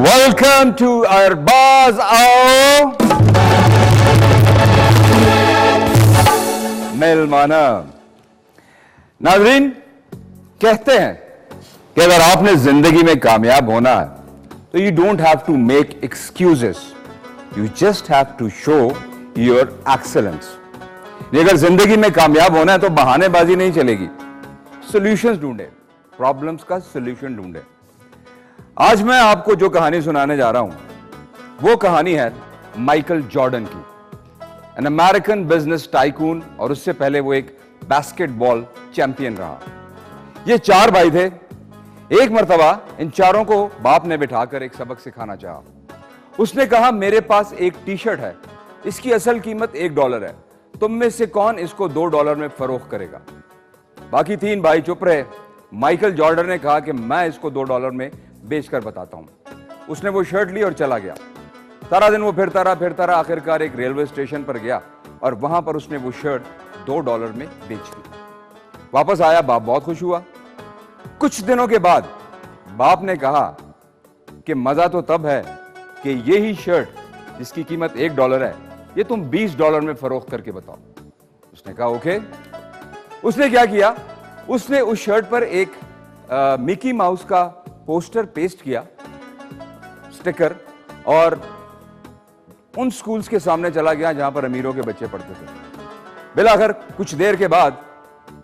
Welcome to Arbaz Ao मेलमाना। नाज़रीन, कहते हैं कि अगर आपने जिंदगी में कामयाब होना है तो you don't have to make excuses, you just have to show your excellence. अगर जिंदगी में कामयाब होना है तो बहानेबाजी नहीं चलेगी, सॉल्यूशंस ढूंढे, प्रॉब्लम्स का सॉल्यूशन ढूंढे। आज मैं आपको जो कहानी सुनाने जा रहा हूं वो कहानी है माइकल जॉर्डन की, एन अमेरिकन बिजनेस टाइकून, और उससे पहले वो एक बास्केटबॉल चैंपियन रहा। ये 4 भाई थे। एक मर्तबा इन चारों को बाप ने बिठाकर एक सबक सिखाना चाहा। उसने कहा, मेरे पास एक टी शर्ट है, इसकी असल कीमत $1 है, तुम में से कौन इसको $2 में फरोख्त करेगा? बाकी 3 भाई चुप रहे। माइकल जॉर्डन ने कहा कि मैं इसको $2 में बेचकर बताता हूं। उसने वो शर्ट ली और चला गया। सारा दिन वो फिरता रहा, आखिरकार एक रेलवे स्टेशन पर गया और वहां पर उसने वो शर्ट $2 में बेच दी। वापस आया, बाप बहुत खुश हुआ। कुछ दिनों के बाद बाप ने कहा कि मजा तो तब है कि यही शर्ट जिसकी कीमत $1 है, ये तुम $20 में फरोख्त करके बताओ। उसने कहा ओके। उसने क्या किया, उसने उस शर्ट पर एक मिकी माउस का पोस्टर पेस्ट किया, स्टिकर, और उन स्कूल्स के सामने चला गया जहां पर अमीरों के बच्चे पढ़ते थे। बिलाखिर कुछ देर के बाद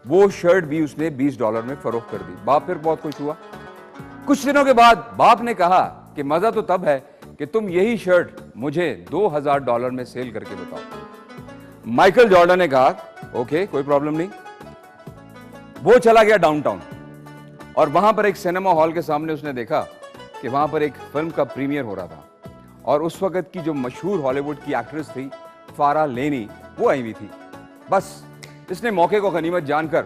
वो शर्ट भी उसने $20 में फरोख्त कर दी। बाप फिर बहुत खुश हुआ। कुछ दिनों के बाद बाप ने कहा कि मजा तो तब है कि तुम यही शर्ट मुझे $2000 में सेल करके बताओ। माइकल जॉर्डन ने कहा ओके, कोई प्रॉब्लम नहीं। वो चला गया डाउनटाउन और वहां पर एक सिनेमा हॉल के सामने उसने देखा कि वहां पर एक फिल्म का प्रीमियर हो रहा था, और उस वक्त की जो मशहूर हॉलीवुड की एक्ट्रेस थी फारा लेनी, वो आई हुई थी। बस इसने मौके को गनीमत जानकर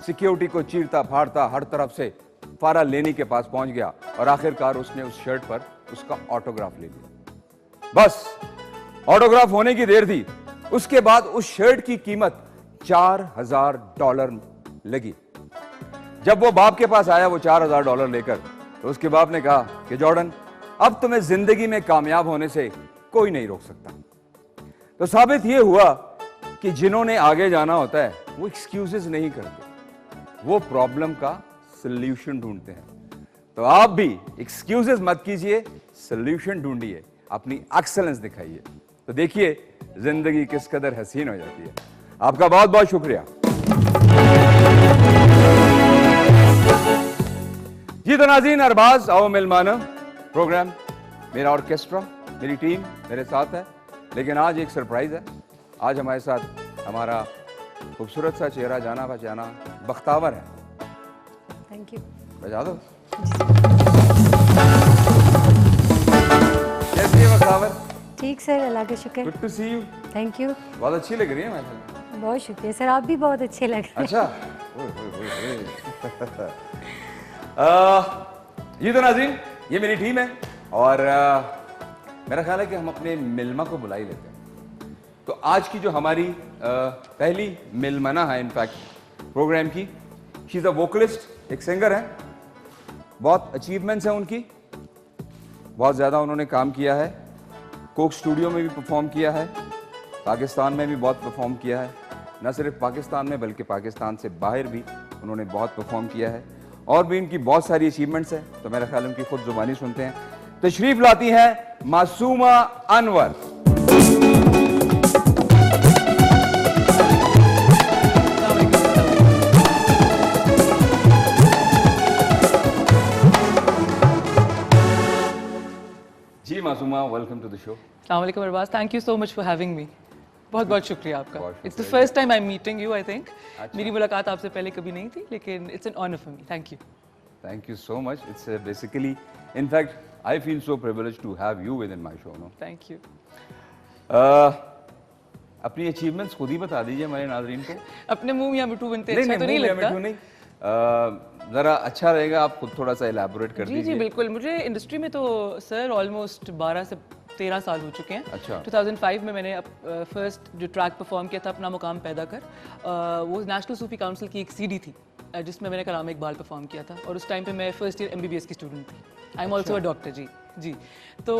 सिक्योरिटी को चीरता फाड़ता हर तरफ से फारा लेनी के पास पहुंच गया और आखिरकार उसने उस शर्ट पर उसका ऑटोग्राफ ले लिया। बस ऑटोग्राफ होने की देर थी, उसके बाद उस शर्ट की कीमत $4000 लगी। जब वो बाप के पास आया वो $4000 लेकर, तो उसके बाप ने कहा कि जॉर्डन, अब तुम्हें जिंदगी में कामयाब होने से कोई नहीं रोक सकता। तो साबित ये हुआ कि जिन्होंने आगे जाना होता है वो एक्सक्यूजेस नहीं करते, वो प्रॉब्लम का सॉल्यूशन ढूंढते हैं। तो आप भी एक्सक्यूजेस मत कीजिए, सॉल्यूशन ढूंढिए, अपनी एक्सेलेंस दिखाइए, तो देखिए जिंदगी किस कदर हसीन हो जाती है। आपका बहुत बहुत शुक्रिया। जी तो नाज़रीन, अरबाज आओ मेलमाना प्रोग्राम, मेरा ऑर्केस्ट्रा, मेरी टीम मेरे साथ है, लेकिन आज एक सरप्राइज है। आज हमारे साथ हमारा खूबसूरत सा चेहरा, जाना पहचाना बख्तावर है। Thank you. बजा दो। कैसी है बख्तावर? ठीक सर, अल्लाह का शुक्र। Good to see you. Thank you. बहुत अच्छी लग रही है माशाल्लाह। बहुत शुक्रिया सर, आप भी बहुत अच्छे लग रहे हैं। अच्छा। ये तो नाज़रीन, ये मेरी टीम है और मेरा ख्याल है कि हम अपने मिल्मा को बुला ही लेते हैं। तो आज की जो हमारी पहली मिलमना है इनफैक्ट प्रोग्राम की, शी इज़ अ वोकलिस्ट, एक सिंगर है। बहुत अचीवमेंट्स हैं उनकी, बहुत ज़्यादा उन्होंने काम किया है। कोक स्टूडियो में भी परफॉर्म किया है, पाकिस्तान में भी बहुत परफॉर्म किया है, न सिर्फ पाकिस्तान में बल्कि पाकिस्तान से बाहर भी उन्होंने बहुत परफॉर्म किया है, और भी इनकी बहुत सारी अचीवमेंट्स हैं। तो मेरा ख्याल उनकी खुद जुबानी सुनते हैं। तशरीफ लाती हैं मासूमा अनवर। जी Masooma, welcome to the show. अस्सलाम वालेकुम Arbaaz, thank you so much for having me. बहुत बहुत शुक्रिया आपका। It's the first time I am meeting you, I think. मेरी मुलाकात आपसे पहले कभी नहीं थी, लेकिन it's an honour for me. Thank you. Thank you so much. It's basically, in fact I feel so privileged to have you within my show. No, thank you. अपनी achievements खुद ही बता दीजिए हमारे नाज़रीन को। अपने मुंह या मिठू बनते अच्छा तो नहीं लगता। नहीं, जरा अच्छा रहेगा आप खुद थोड़ा सा इलैबोरेट कर दीजिए। जी जी बिल्कुल। मुझे इंडस्ट्री में तो सर ऑलमोस्ट 12 से 13 साल हो चुके हैं। अच्छा। 2005 में मैंने फर्स्ट जो ट्रैक परफॉर्म किया था अपना मुकाम पैदा कर, वो नेशनल सूफी काउंसिल की एक सीडी थी जिसमें मैंने कलाम इकबाल परफॉर्म किया था, और उस टाइम पे मैं फर्स्ट ईयर MBBS की स्टूडेंट थी। I am also a doctor. जी। जी। तो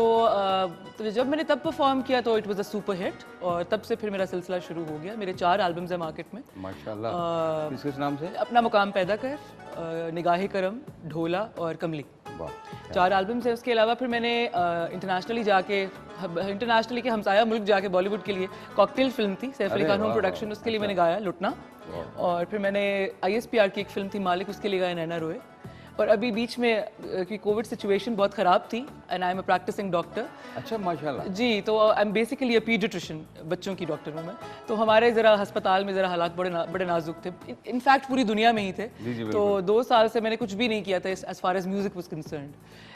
जब मैंने तब परफॉर्म किया तो it was a super hit, और तब से फिर मेरा सिलसिला शुरू हो गया। मेरे 4 एल्बम्स हैं मार्केट में। माशाल्लाह। किस किस नाम से? अपना मुकाम पैदा कर, निगाहे करम, ढोला और कमली। वाह। 4 एल्बम्स हैं। उसके अलावा फिर मैंने इंटरनेशनली के हमसाया मुल्क जाके बॉलीवुड के लिए कॉकटेल फिल्म थी, सैफ अली अरे खान होम वाह, प्रोडक्शन, वाह, उसके लिए मैंने गाया लुटना। और फिर मैंने ISPR की एक फिल्म थी मालिक, उसके लिए गाया नैना रोए। और अभी बीच में कि कोविड सिचुएशन बहुत ख़राब थी, and I am a practising doctor. अच्छा, माशाल्लाह। जी, तो I am basically a paediatrician, बच्चों की डॉक्टर हूँ मैं। तो हमारे ज़रा अस्पताल में ज़रा हालात बड़े नाजुक थे, इनफैक्ट पूरी दुनिया में ही थे। तो 2 साल से मैंने कुछ भी नहीं किया था as far as music was concerned.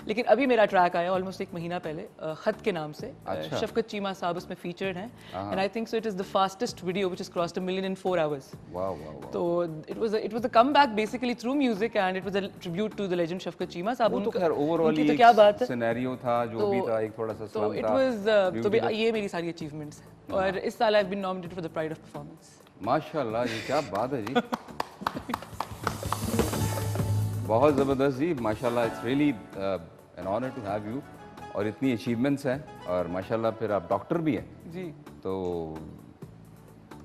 लेकिन अभी मेरा ट्रैक आया ऑलमोस्ट 1 महीना पहले, खत के नाम से। अच्छा। शफकत चीमा साहब उसमें फीचर्ड हैं, and I think so it is the fastest video which has crossed 1 million in 4 hours. वाह वाह वाह। तो it was a comeback basically through music, and it was a tribute to the legend Shafqat Cheema sahab. वो तो खैर overall उनकी तो क्या बात है, सिनेरियो था जो भी था, एक थोड़ा सा तो slum इट था। वाज ये मेरी सारी अचीवमेंट्स हैं। और इस साल I have been nominated for the pride of performance. माशाल्लाह, ये क्या बात है जी। बहुत ज़बरदस्त जी, माशाल्लाह। It's really an honour to have you. और इतनी अचीवमेंट्स हैं, और माशाल्लाह फिर आप डॉक्टर भी हैं, जी। तो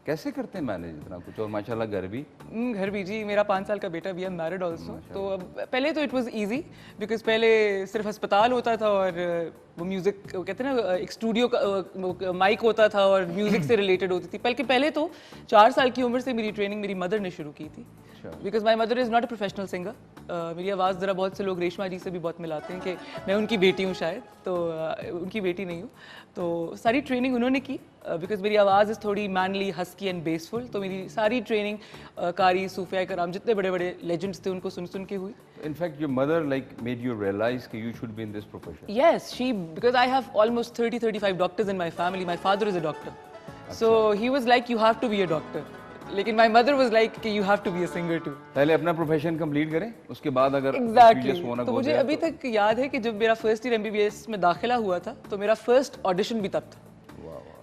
कैसे करते हैं मैनेज इतना कुछ? और माशाल्लाह घर भी। घर भी जी, मेरा 5 साल का बेटा भी है, मैरिड ऑल्सो। तो पहले तो इट वाज इजी, बिकॉज पहले सिर्फ अस्पताल होता था और वो म्यूजिक कहते हैं ना, एक स्टूडियो का माइक होता था और म्यूजिक से रिलेटेड होती थी। बल्कि पहले तो 4 साल की उम्र से मेरी ट्रेनिंग मेरी मदर ने शुरू की थी, because my mother is not a professional singer. मेरी आवाज़ ज़रा बहुत से लोग रेशमा जी से भी बहुत मिलाते हैं कि मैं उनकी बेटी हूँ शायद, तो उनकी बेटी नहीं हूँ। तो सारी ट्रेनिंग उन्होंने की, बिकॉज मेरी आवाज़ इज़ थोड़ी मैनली, हस्की एंड बेसफुल। तो मेरी सारी ट्रेनिंग कारी, सूफिया कराम, जितने बड़े बड़े लेजेंड्स थे उनको सुन सुन के हुई। In fact your mother like made you realize कि you should be in this profession. Yes, because I have almost 30-35 doctors in my family. My father is a doctor. So he was like, you have to be a doctor. लेकिन my mother was like कि you have to be a singer too. पहले अपना profession complete करें, उसके बाद अगर Exactly. serious होना तो go मुझे there अभी तक याद है कि जब मेरा फर्स्ट ईयर MBBS में दाखिला हुआ था, तो मेरा फर्स्ट ऑडिशन भी तब था।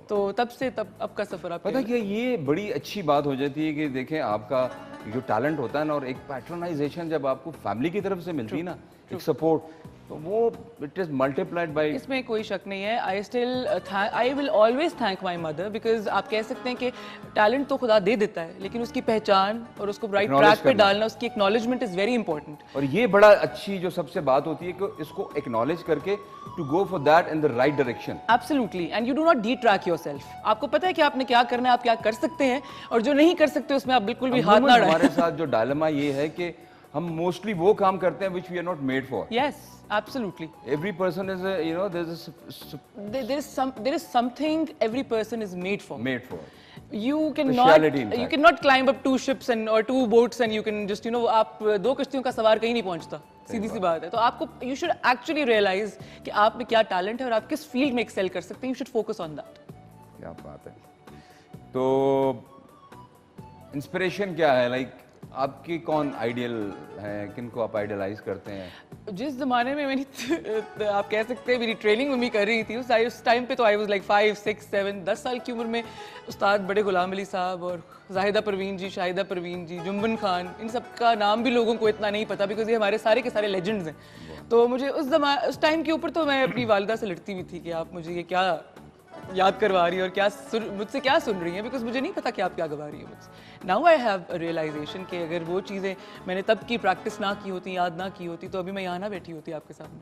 तो तब से अब का सफर आप पता क्या, ये बड़ी अच्छी बात हो जाती है कि देखें आपका जो टैलेंट होता है ना, और एक पैट्रोनाइजेशन जब आपको फैमिली की तरफ से मिलती है ना, एक सपोर्ट, तो वो इट इज मल्टीप्लाइड बाय। इसमें कोई शक नहीं है। I will always thank my mother, because आप कह सकते हैं कि टैलेंट तो खुदा दे देता है, लेकिन उसकी पहचान और उसको राइट ट्रैक पे डालना, उसकी एक्नॉलेजमेंट इज वेरी इंपॉर्टेंट। और ये बड़ा अच्छी जो सबसे बात होती है कि इसको एक्नॉलेज करके to go for that in the right direction. Absolutely, and you do not detrack yourself. आपको पता है कि आपने क्या करना है, आप क्या कर सकते हैं, और जो नहीं कर सकते उसमें आप बिल्कुल भी हाथ ना डालें। हमारे साथ जो डायलेमा ये है कि हम मोस्टली वो काम करते हैं which we are not made for. Yes, absolutely. Every person is a, you know, there There is something every person is made for. made for. You cannot climb up 2 ships or 2 boats and you can just, आप 2 कश्तियों का सवार कहीं नहीं पहुंचता, सीधी सी बात है। तो आपको you should actually realize कि आप में क्या टैलेंट है और आप किस फील्ड में एक्सेल कर सकते हैं। You should focus on that. क्या बात है। तो इंस्पिरेशन क्या है, लाइक आपकी कौन आइडियल है, किनको आप आइडियलाइज करते हैं? जिस ज़माने में मेरी आप कह सकते हैं मेरी ट्रेनिंग मम्मी कर रही थी, उस टाइम पे तो आई वाज लाइक 5, 6, 7, 10 साल की उम्र में उस्ताद बड़े गुलाम अली साहब और जाहिदा परवीन जी, शाहिदा परवीन जी, जुम्बन खान, इन सब का नाम भी लोगों को इतना नहीं पता, बिकॉज ये हमारे सारे के सारे लेजेंड्स हैं। तो मुझे उस टाइम के ऊपर तो मैं अपनी वालिदा से लड़ती भी थी कि आप मुझे ये क्या याद करवा रही है और क्या मुझसे क्या सुन रही हैं, बिकॉज मुझे नहीं पता कि आप क्या गवा रही है मुझसे। Now I have a realisation कि अगर वो चीज़ें मैंने तब की प्रैक्टिस ना की होती, याद ना की होती, तो अभी मैं यहाँ ना बैठी होती आपके सामने।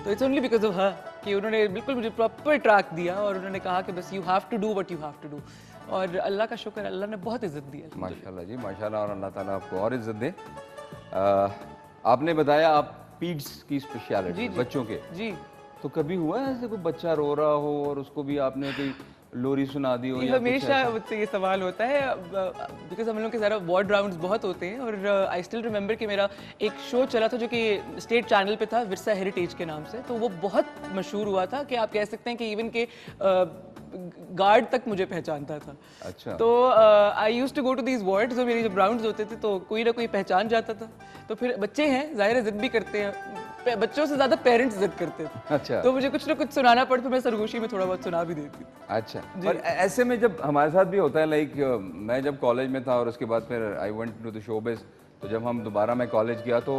तो it's only because of her कि उन्होंने बिल्कुल मुझे प्रॉपर ट्रैक दिया और उन्होंने कहा कि बस you have to do what you have to do. और अल्लाह का शुक्र, अल्लाह ने बहुत इज्जत दी है। माशाल्लाह जी, माशाल्लाह, और अल्लाह ताला आपको और इज्जत दे। आपने बताया आप पीड्स की स्पेशलिटी बच्चों के जी, तो कभी हुआ है ऐसे कोई बच्चा रो रहा हो और उसको भी आपने कोई लोरी सुना दी हो? हमेशा मुझसे ये सवाल होता है, बिकॉज हम लोग के सारा वार्ड राउंड्स बहुत होते हैं। और आई स्टिल रिमेंबर कि मेरा एक शो चला था जो कि स्टेट चैनल पे था, विरसा हेरिटेज के नाम से। तो वो बहुत मशहूर हुआ था कि आप कह सकते हैं कि इवन के गार्ड तक मुझे पहचानता था। अच्छा। तो I used to go to these wards, जो मेरे जब राउंड्स होते थे तो कोई ना कोई पहचान जाता था। तो फिर बच्चे हैं, जाहिर है जिद भी करते हैं, बच्चों से ज्यादा पेरेंट्स जिद करते थे। अच्छा। तो मुझे कुछ ना कुछ सुनाना पड़ता, मैं सरगोशी में थोड़ा बहुत सुना भी देती। अच्छा। और ऐसे में जब हमारे साथ भी होता है, लाइक मैं जब कॉलेज में था और उसके बाद फिर I went to the showbiz, तो जब हम दोबारा मैं कॉलेज गया तो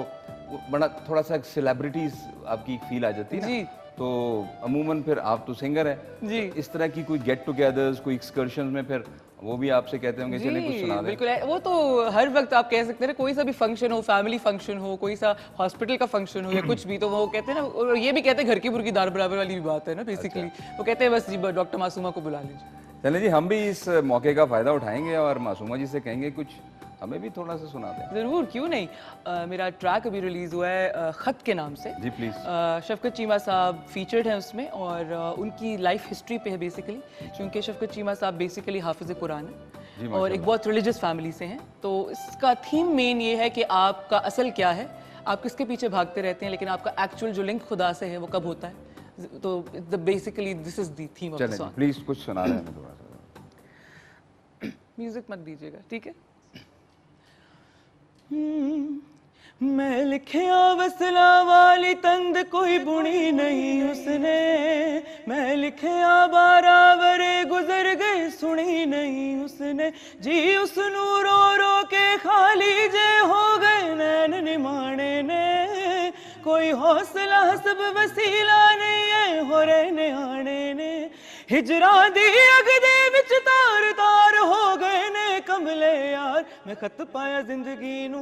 वो बड़ा थोड़ा सा सेलिब्रिटीज आपकी फील आ जाती है जी। ना, तो अमूमन फिर आप तो सिंगर हैं जी। तो इस तरह की कोई गेट टुगेदर्स, कोई एक्सकर्शंस में फिर वो भी आपसे कहते होंगे चलें कुछ सुना दें। बिल्कुल वो तो हर वक्त आप कह सकते हैं ना, कोई सा भी फंक्शन हो, फैमिली फंक्शन हो, कोई सा हॉस्पिटल का फंक्शन हो या कुछ भी, तो वो कहते हैं ना, और ये भी कहते हैं घर की मुर्गी दाल बराबर वाली भी बात है ना बेसिकली। वो कहते हैं बस जी डॉक्टर मासूमा को बुला लीजिए। चलें जी, हम भी इस मौके का फायदा उठाएंगे और मासूमा जी से कहेंगे कुछ हमें भी थोड़ा सा सुना दें। जरूर, क्यों नहीं। मेरा ट्रैक अभी रिलीज हुआ है खत के नाम से। जी प्लीज। शफकत चीमा साहब फीचर्ड हैं उसमें, और उनकी लाइफ हिस्ट्री पे है बेसिकली, क्योंकि शफकत चीमा साहब बेसिकली हाफिज कुरान है और एक बहुत रिलीजियस फैमिली से हैं। तो इसका थीम मेन ये है कि आपका असल क्या है, आप किसके पीछे भागते रहते हैं, लेकिन आपका एक्चुअल जो लिंक खुदा से है वो कब होता है। तो basically this is the theme of the चलें सॉन्ग। प्लीज कुछ सुना दें हमें थोड़ा सा। म्यूजिक मत दीजिएगा, ठीक है। मैं लिखिया वसला वाली तंद कोई बुनी नहीं उसने, मैं लिखिया बारावरे गुजर गए सुनी नहीं उसने, जी उसनू रो रो के खाली जे हो गए नैन निमाणे ने, कोई हौसला सब वसीला नहीं है हो रहने आने ने, हिजरा दी अग दे विच तार तार हो गए ने कमले यार, मैं खत पाया जिंदगी नू,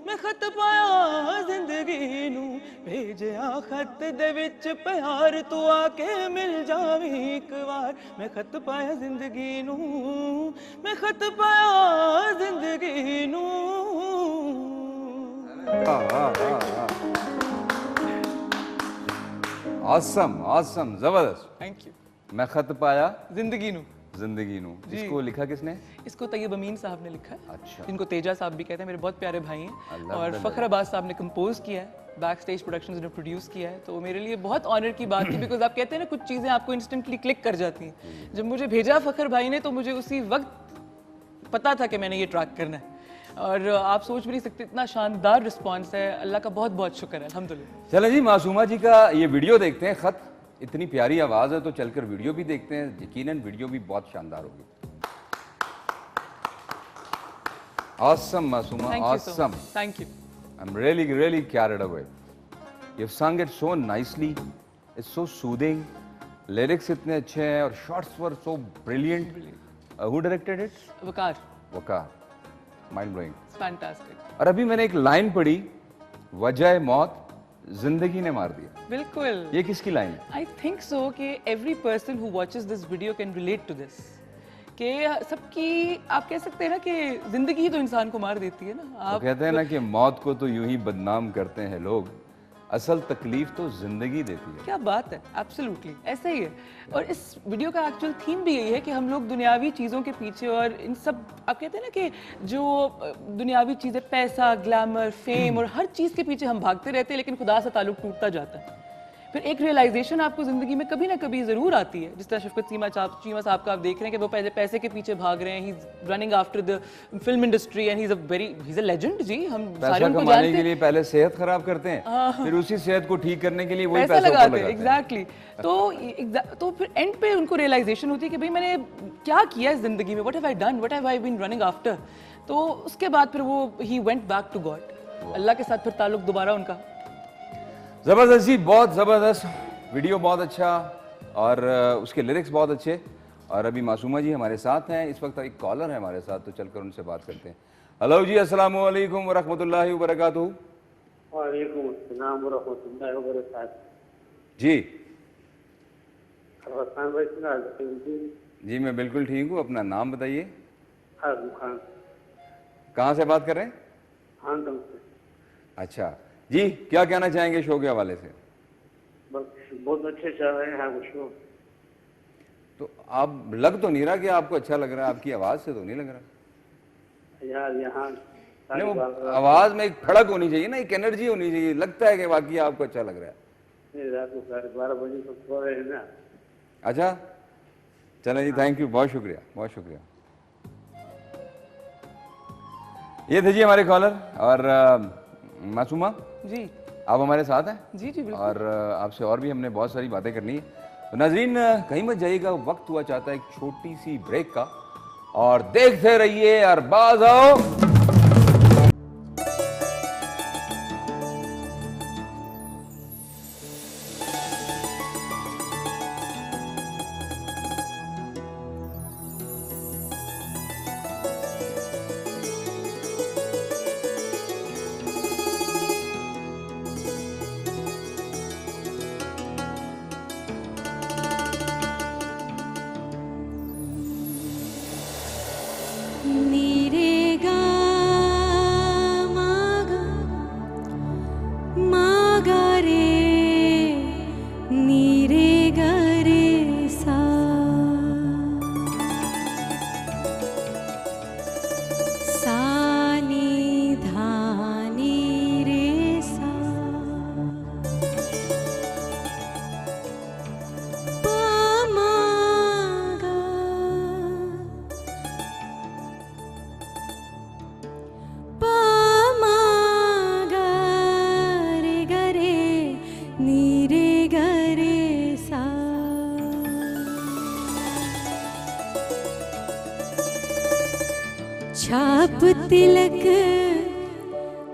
मैं खत पाया जिंदगी नू, भेजिया खत दे विच प्यार तू आके मिल जावी एक बार, मैं खत पाया जिंदगी नू, मैं खत पाया जिंदगी नू। ऑसम ऑसम, जबरदस्त। Thank you. मैं खत पाया जिंदगी नू, जिंदगी नू, इसको लिखा किसने? इसको तैयब अमीन साहब ने लिखा है, अच्छा। जिनको तेजा साहब भी कहते हैं, मेरे बहुत प्यारे भाई हैं, अल्लाह और अल्लाह। फखर अब्बास साहब ने कंपोज किया है, बैक स्टेज प्रोडक्शंस ने प्रोड्यूस किया है। तो मेरे लिए बहुत ऑनर की बात थी, बिकॉज आप कहते हैं ना कुछ चीज़ें आपको इंस्टेंटली क्लिक कर जाती हैं। जब मुझे भेजा फखर भाई ने तो मुझे उसी वक्त पता था कि मैंने ये ट्रैक करना है, और आप सोच भी नहीं सकते इतना शानदार रिस्पॉन्स है। अल्लाह का बहुत बहुत शुक्र है, अल्हम्दुलिल्लाह। चलें जी, मासूमा जी का ये वीडियो देखते हैं। खत, इतनी प्यारी आवाज है तो चलकर वीडियो भी देखते हैं, यकीनन वीडियो भी बहुत शानदार होगी। Awesome Masuma, thank you so awesome. Much, thank you. I'm really carried away. You've sung it so nicely. It's so soothing. Lyrics इतने अच्छे हैं और shots were so brilliant. Who directed it? Waqar, Waqar. Mind blowing. Fantastic. और अभी मैंने एक line पढ़ी, वजह मौत जिंदगी ने मार दिया। बिल्कुल। ये किसकी लाइन है? आई थिंक सो कि every person who watches this video can relate to this, कि सबकी आप कह सकते हैं ना कि जिंदगी ही तो इंसान को मार देती है ना। वो आप कहते हैं ना कि मौत को तो यूं ही बदनाम करते हैं लोग, असल तकलीफ तो जिंदगी देती है। क्या बात है, एब्सोल्युटली ऐसा ही है। और इस वीडियो का एक्चुअल थीम भी यही है कि हम लोग दुनियावी चीज़ों के पीछे, और इन सब आप कहते हैं ना कि जो दुनियावी चीज़ें, पैसा, ग्लैमर, फेम और हर चीज़ के पीछे हम भागते रहते हैं, लेकिन खुदा से ताल्लुक टूटता जाता है। फिर एक रियलाइजेशन आपको ज़िंदगी में कभी ना कभी ज़रूर आती है, जिस तरह शफकत चीमा साहब का आप देख रहे हैं कि वो पहले पैसे के पीछे भाग रहे हैं। He is running after the film industry and he is a legend जी। हम सारे पैसा उनको कमाने जानते के लिए पहले सेहत खराब करते हैं, फिर उसी सेहत को ठीक करने के लिए वही पैसा पैसा लगाते हैं। हैं। एग्जैक्टली। तो फिर एंड पे उनको रियलाइजेशन होती है कि भाई मैंने क्या किया है जिंदगी में, what have I done, what have I been running after. तो उसके बाद फिर वो he went back to God, अल्लाह के साथ फिर ताल्लुक दोबारा उनका। जबरदस्त जी, बहुत जबरदस्त वीडियो, बहुत अच्छा, और उसके लिरिक्स बहुत अच्छे। और अभी मासूमा जी हमारे साथ हैं, इस वक्त एक कॉलर है हमारे साथ, तो चलकर उनसे बात करते हैं। हेलो जी, अस्सलाम वालेकुम व रहमतुल्लाहि व बरकातुहू। वालेकुम अस्सलाम व रहमतुल्लाहि व बरकातुहू। जी रसान भाई सुना जी। जी मैं बिल्कुल ठीक हूँ, अपना नाम बताइए। हाजिम खान, कहाँ से बात कर रहे हैं? हांगकांग से। अच्छा जी, क्या कहना चाहेंगे शो के हवाले से? बस बहुत अच्छे चल रहे हैं वो शो। तो आप लग तो नहीं रहा कि आपको अच्छा लग रहा है, आपकी आवाज़ से तो नहीं लग रहा। यार यहाँ नहीं, वो आवाज़ में एक खड़क होनी चाहिए ना, एक एनर्जी होनी चाहिए, लगता है कि वाकई आपको अच्छा लग रहा है। रात को 12:30 बजे तक सो रहे हैं ना। अच्छा चलें जी, थैंक यू, बहुत शुक्रिया, बहुत शुक्रिया। ये थे जी हमारे कॉलर। और मासूमा जी आप हमारे साथ हैं जी जी बिल्कुल। और आपसे और भी हमने बहुत सारी बातें करनी है। तो नाज़रीन कहीं मत जाइएगा, वक्त हुआ चाहता है एक छोटी सी ब्रेक का, और देखते रहिए और बाज आओ छाप तिलक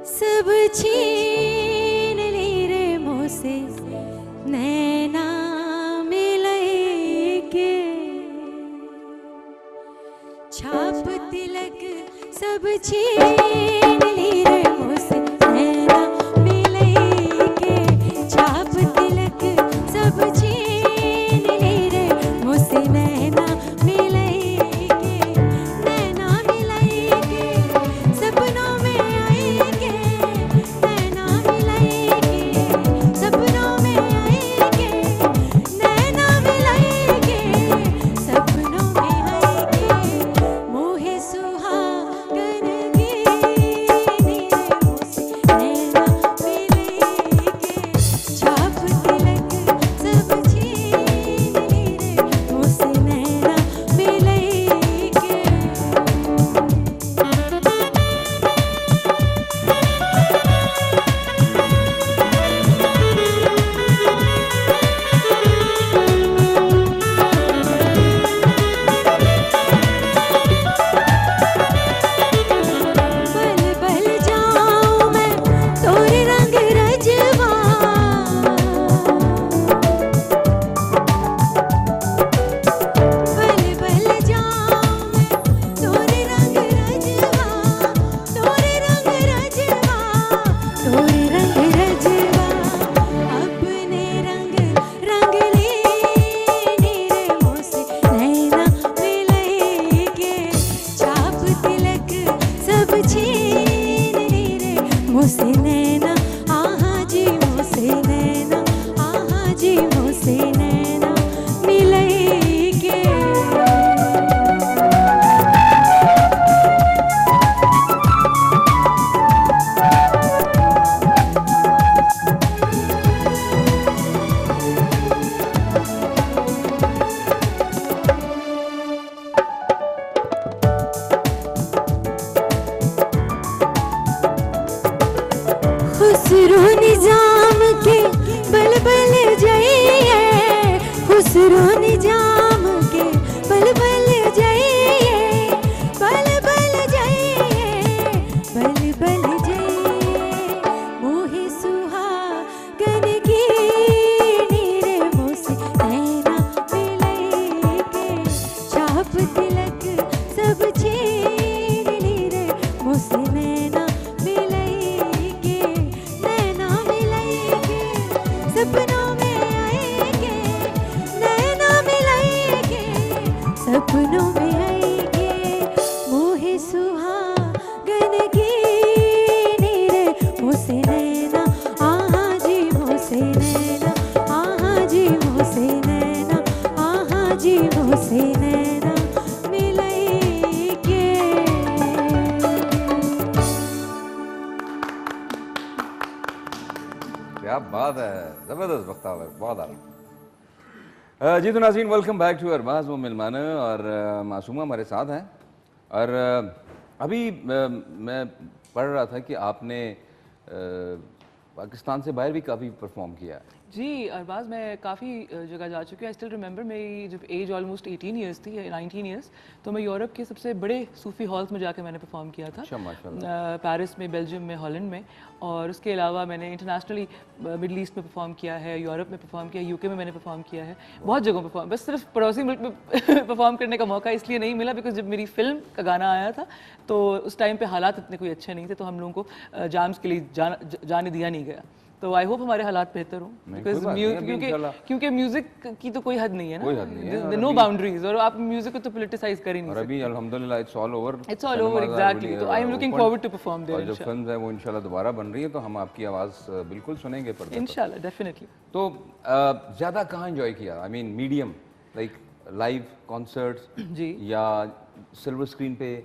सब छीन ली रे मोसे नैना मिलई के छाप तिलक सब छीन ली रे मोसे नैना मिलई के छाप तिलक सब छीन ली रे मोसे नैना मिलई के नैना मिलई के सपनों में आएंगे नैना मिलई के सपनों में आएंगे नैना मिलई के सपनों में आएंगे मोहे सुहागन गिनी रे मोसे नैना मिलई के छाप तिलक सब छीन ली रे मोसे नैना मिलई के बल बल जाऊं मैं तोरे रंग रजवा बल बल जाऊं मैं तोरे रंग रजवा तोरे रंग रजवा तोरे रंग रजवा अपने रंग रंग लीनी रे मोसे नैना मिलई के छाप तिलक सब छीन ली रे मोसे नैना आहा जी मोसे नैना आहा जी मोसे नैना मिलई के खुसरो निजाम के बल बल जाइए खुसरो निजाम के बल बल जाइए बल बल जाइए बल बल जाइए मोहे सुहागन गिनी रे मोसे नैना मिलई के छाप तिलक सब छीन ली रे मोसे नैना मिलई के नैना मिलई के सपनों में आएंगे नैना मिलई के सपनों में आएंगे मोहे सुहागन गिनी रे मोसे नैना आहा जी मोसे नैना आहा जी मोसे नैना आहा जी मोसे नैना मिलई के क्या बात है, जबरदस्त बख्तावर, बहुत आला। जी तो नाज़रीन, वेलकम बैक टू अरबाज़ वो मिलमान और मासूमा हमारे साथ हैं। और अभी मैं पढ़ रहा था कि आपने पाकिस्तान से बाहर भी काफ़ी परफॉर्म किया है। जी अरबाज, मैं काफ़ी जगह जा चुकी हूँ। आई स्टिल रिमेंबर मेरी जब एज ऑलमोस्ट 18 ईयर्स थी, 19 ईयर्स, तो मैं यूरोप के सबसे बड़े सूफी हॉल्स में जाकर मैंने परफॉर्म किया था। अच्छा, माशाल्लाह। पेरिस में, बेल्जियम में, हॉलैंड में। और उसके अलावा मैंने इंटरनेशनली मिडल ईस्ट में परफॉर्म किया है, यूरोप में परफॉर्म किया है, यूके में मैंने परफॉर्म किया है, बहुत जगहों परफॉर्म। बस सिर्फ पड़ोसी मुल्क में परफॉर्म करने का मौका इसलिए नहीं मिला बिकॉज जब मेरी फिल्म का गाना आया था तो उस टाइम पे हालात इतने कोई अच्छे नहीं थे, तो हम लोगों को जाम्स के लिए जाने दिया नहीं गया। तो आई होप हमारे हालात बेहतर हो, क्योंकि म्यूजिक की तो कोई हद नहीं है ना, कोई हद नहीं है, नो बाउंड्रीज। और आप म्यूजिक को तो पोलिटिसाइज कर ही नहीं और सकते। अभी अल्हम्दुलिल्लाह इट्स ऑल ओवर, एग्जैक्टली। तो I am looking forward to perform और देयर जो फिल्म है वो इंशाल्लाह दोबारा बन रही है तो हम आपकी आवाज़ बिल्कुल सुनेंगे पर्दे पर। इंशाल्लाह, डेफिनेटली। तो ज़्यादा कहाँ एंजॉय किया? I mean medium, like live concerts जी, या सिल्वर स्क्रीन पे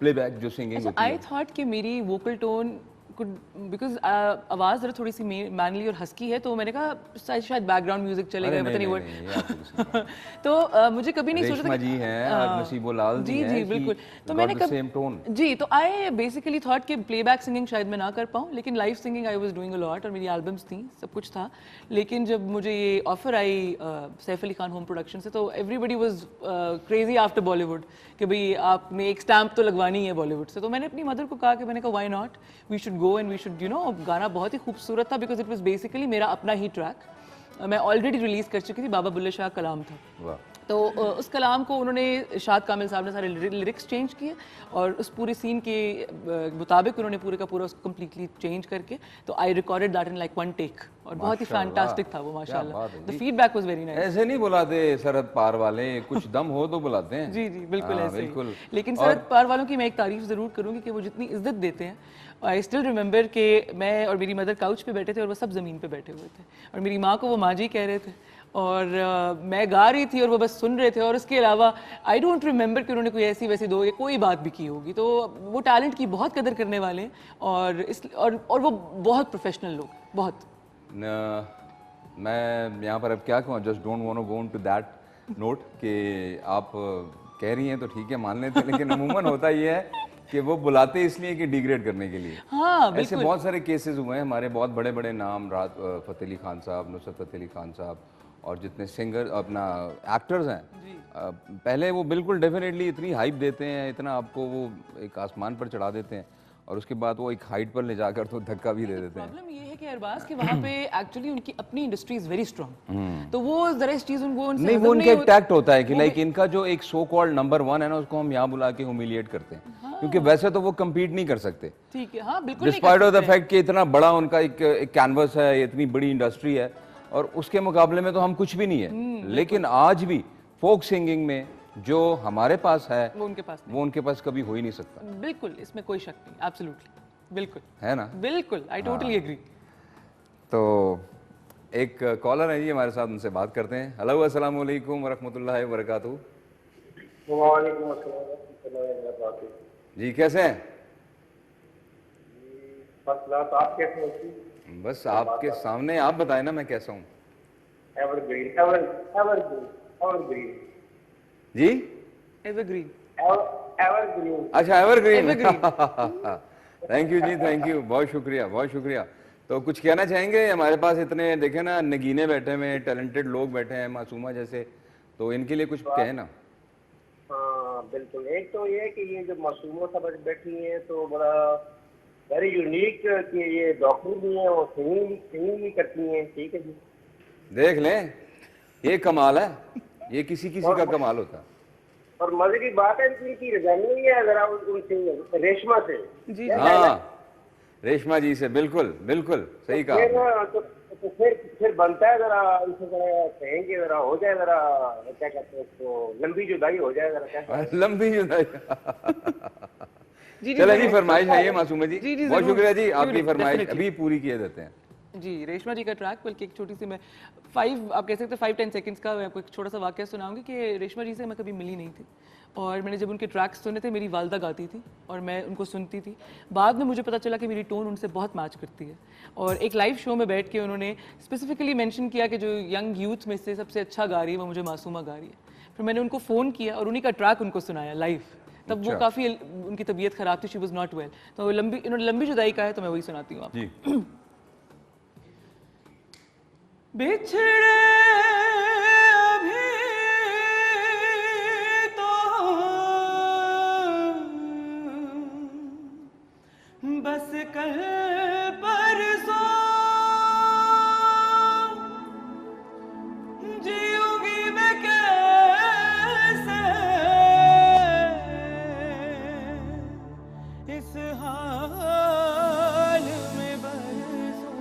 प्लेबैक जो सिंगिंग होती है? आई थॉट कि मेरी वोकल टोन कुड बिकॉज आवाज़ ज़रा थोड़ी सी मैनली और हस्की है, तो मैंने कहा शायद बैकग्राउंड म्यूजिक चलेगा, पता नहीं वो तो मुझे कभी नहीं सोचा था रेशमा जी हैं और नसीबो लाल जी हैं, जी बिल्कुल। तो मैंने सेम टोन जी, तो आई बेसिकली थॉट कि प्लेबैक सिंगिंग शायद मैं ना कर पाऊँ, लेकिन live singing I was doing a lot, और मेरी एल्बम्स थी, सब कुछ था। लेकिन जब मुझे ये ऑफर आई सैफ अली खान होम प्रोडक्शन से, तो everybody was crazy after Bollywood कि भाई आपने एक स्टैम्प तो लगवानी है बॉलीवुड से। तो मैंने अपनी मदर को कहा कि मैंने कहा why not, we should go and we should you know. गाना बहुत ही खूबसूरत था बिकॉज इट वाज बेसिकली मेरा अपना ही ट्रैक। मैं ऑलरेडी रिलीज कर चुकी थी, बाबा बुल्ले शाह कलाम था। वाह। तो उस कलाम को उन्होंने इरशाद कामिल साहब ने सारे लिरिक्स चेंज किए, और उस पूरे सीन के मुताबिक उन्होंने पूरे का पूरा उसको कम्प्लीटली चेंज करके, तो I recorded that in like one take, और बहुत ही फैंटास्टिक था वो माशाल्लाह। The feedback was very nice. ऐसे नहीं बुलाते सरहद पार वाले, कुछ दम हो तो बुलाते हैं। जी जी बिल्कुल हाँ, ऐसे बिल्कुल। ही। लेकिन सरहद पार वालों की मैं एक तारीफ ज़रूर करूँगी कि वो जितनी इज्जत देते हैं। आई स्टिल रिमेंबर कि मैं और मेरी मदर काउच पे बैठे थे और वो सब ज़मीन पे बैठे हुए थे, और मेरी माँ को वो माँ जी कह रहे थे, और मैं गा रही थी और वो बस सुन रहे थे, और उसके अलावा आई डोंट रिमेंबर कि उन्होंने कोई ऐसी वैसी दो या कोई बात भी की होगी। तो वो टैलेंट की बहुत कदर करने वाले हैं, और वो बहुत प्रोफेशनल लोग, बहुत। मैं यहाँ पर अब क्या कहूँ, just don't want to go into that note कि आप कह रही हैं तो ठीक है, मान लेते हैं, लेकिन अमूमन होता ये है कि वो बुलाते इसलिए कि डिग्रेड करने के लिए। हाँ ऐसे बहुत सारे केसेस हुए हैं, हमारे बहुत बड़े बड़े नाम, राहत फ़तेह अली खान साहब, नुसरत फ़तेह अली खान साहब, और जितने सिंगर अपना एक्टर्स हैं, पहले वो बिल्कुल डेफिनेटली इतनी हाइप देते हैं, इतना आपको वो एक आसमान पर चढ़ा देते हैं, और उसके बाद वो एक हाइट पर ले जाकर तो धक्का भी दे देते हैं। प्रॉब्लम ये है कि अरबाज कि वहाँ पे एक्चुअली उनकी अपनी इंडस्ट्री इज वेरी स्ट्रांग, तो वो जरा इस चीज उनको उनसे नहीं, वो हजम उनका एक होता। टैक्ट होता है कि लाइक इनका जो एक सो कॉल्ड नंबर 1 है ना, उसको हम यहाँ बुला के ह्यूमिलिएट करते हैं, क्योंकि वैसे तो वो कम्पीट नहीं कर सकते, ठीक है, हाँ बिल्कुल नहीं डिस्पाइट कर ऑफ द सकते। फैक्ट कि इतना बड़ा उनका एक कैनवस है, इतनी बड़ी इंडस्ट्री है, और उसके मुकाबले में तो हम कुछ भी नहीं है। लेकिन आज भी फोक सिंगिंग में जो हमारे पास है वो उनके पास वो उनके पास कभी हो ही नहीं सकता, नहीं। बिल्कुल, इसमें कोई शक नहीं, एब्सोल्युटली, बिल्कुल है ना। बिल्कुल, आई टोटली एग्री। तो एक कॉलर है जी हमारे साथ, उनसे बात करते हैं। हेलो, अस्सलाम वालेकुम व रहमतुल्लाहि व बरकातहू। वालेकुम अस्सलाम व रहमतुल्लाहि। जी कैसे हैं? First class. आप कैसे हो? बस आपके सामने, आप बताएं ना मैं कैसा हूँ। एवरग्रीन, एवरग्रीन, एवरग्रीन जी एवरग्रीन। एवरग्रीन। अच्छा, एवरग्रीन। थैंक यू जी, थैंक यू, बहुत शुक्रिया, बहुत शुक्रिया। तो कुछ कहना चाहेंगे? हमारे पास इतने देखे ना नगीने बैठे हुए हैं, टैलेंटेड लोग बैठे हैं, मासूमा जैसे, तो इनके लिए कुछ कहें ना। हाँ बिल्कुल। एक तो ये कि ये जो मासूमों सब बैठी हैं तो बड़ा वेरी यूनिक कि ये डॉक्टर भी हैं और सिंगिंग भी करती हैं, ठीक है जी। देख लें, ये कमाल है, ये किसी किसी का कमाल होता है। और मजे की बात है इनकी रजानी हुई है जरा उनसे, रेशमा से। जी हाँ, रेशमा जी से, बिल्कुल बिल्कुल सही कहा आपने। तो फिर बनता है जरा इसे जरा कहेंगे, जरा हो जाए, जरा क्या कहते हैं उसको, लंबी जुदाई हो जाए जरा, क्या लंबी जुदाई। जी चलो जी, फरमाइश है ये मासूमा जी, जी, बहुत जरूर। शुक्रिया जी, आपकी Definitely, फरमाइश definitely। अभी पूरी किए देते हैं। जी, रेशमा जी का ट्रैक, बल्कि एक छोटी सी मैं 5 आप कह सकते हैं 5-10 सेकंड्स का मैं आपको एक छोटा सा वाकया सुनाऊंगी कि रेशमा जी से मैं कभी मिली नहीं थी, और मैंने जब उनके ट्रैक्स सुने थे, मेरी वालदा गाती थी और मैं उनको सुनती थी। बाद में मुझे पता चला कि मेरी टोन उनसे बहुत मैच करती है, और एक लाइव शो में बैठ के उन्होंने स्पेसिफिकली मेंशन किया कि जो यंग यूथ में से सबसे अच्छा गा रही है वो मुझे मासूमा गा रही है। फिर मैंने उनको फ़ोन किया और उन्हीं का ट्रैक उनको सुनाया लाइव। तब वो काफ़ी उनकी तबीयत ख़राब थी, शी वॉज नॉट वेल, तो इन्होंने लंबी जुदाई का है, तो मैं वही सुनाती हूँ आपको। जी। बिछड़े अभी तो बस कल परसों जीऊंगी मैं कैसे इस हाल में बरसों।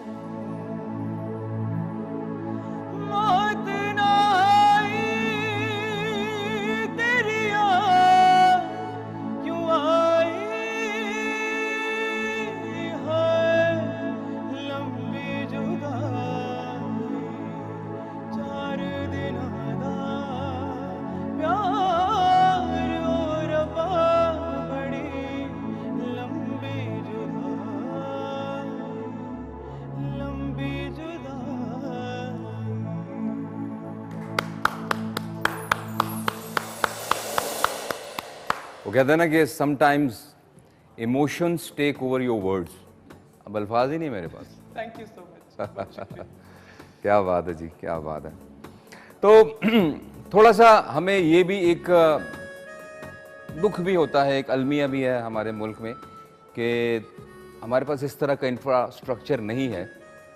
वो कहते हैं ना कि sometimes emotions take over your words. अब अल्फाज ही नहीं मेरे पास। Thank you so much. क्या बात है जी, क्या बात है। तो थोड़ा सा हमें ये भी एक दुख भी होता है, एक अलमिया भी है हमारे मुल्क में कि हमारे पास इस तरह का इंफ्रास्ट्रक्चर नहीं है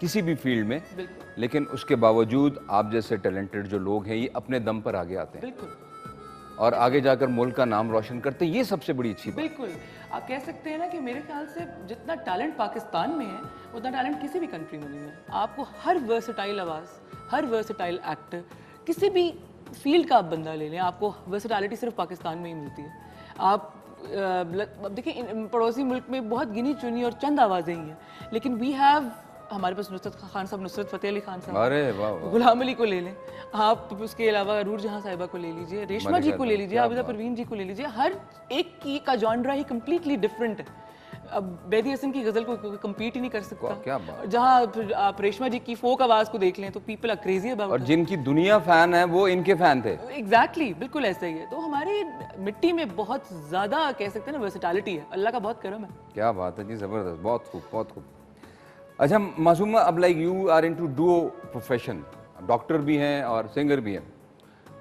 किसी भी फील्ड में, लेकिन उसके बावजूद आप जैसे टैलेंटेड जो लोग हैं ये अपने दम पर आगे आते हैं बिल्कुल और आगे जाकर मुल्क का नाम रोशन करते हैं। ये सबसे बड़ी अच्छी बात। बिल्कुल, आप कह सकते हैं ना कि मेरे ख्याल से जितना टैलेंट पाकिस्तान में है उतना टैलेंट किसी भी कंट्री में नहीं है। आपको हर वर्सेटाइल आवाज़, हर वर्सेटाइल एक्टर, किसी भी फील्ड का आप बंदा ले लें, आपको वर्सेटैलिटी सिर्फ पाकिस्तान में ही मिलती है। आप अब देखिए पड़ोसी मुल्क में बहुत गिनी चुनी और चंद आवाज़ें ही हैं, लेकिन वी हैव, हमारे पास नुसरत खान साहब, नुसरत फ़तेह अली खान साहब, अरे वाह वाह। गुलाम अली को ले लें आप, उसके अलावा अरूर जहां साहिबा को ले लीजिए, रेशमा जी को ले लीजिए, आबिदा परवीन जी को ले लीजिए, हर एक की का जॉनरा ही कम्प्लीटली डिफरेंट है। अब बेदी हसन की गज़ल को कम्पीट ही नहीं कर सकता। क्या बात। जहाँ फिर आप रेशमा जी की फोक आवाज़ को देख लें तो पीपल आर क्रेजी अबाउट। और जिनकी दुनिया फैन है वो इनके फैन थे। एग्जैक्टली, बिल्कुल ऐसा ही है। तो हमारी मिट्टी में बहुत ज़्यादा कह सकते हैं ना वर्सेटैलिटी है, अल्लाह का बहुत करम है। क्या बात है जी, ज़बरदस्त, बहुत खूब, बहुत खूब। अच्छा मासूमा, अब like you are into duo profession, doctor भी हैं और सिंगर भी हैं,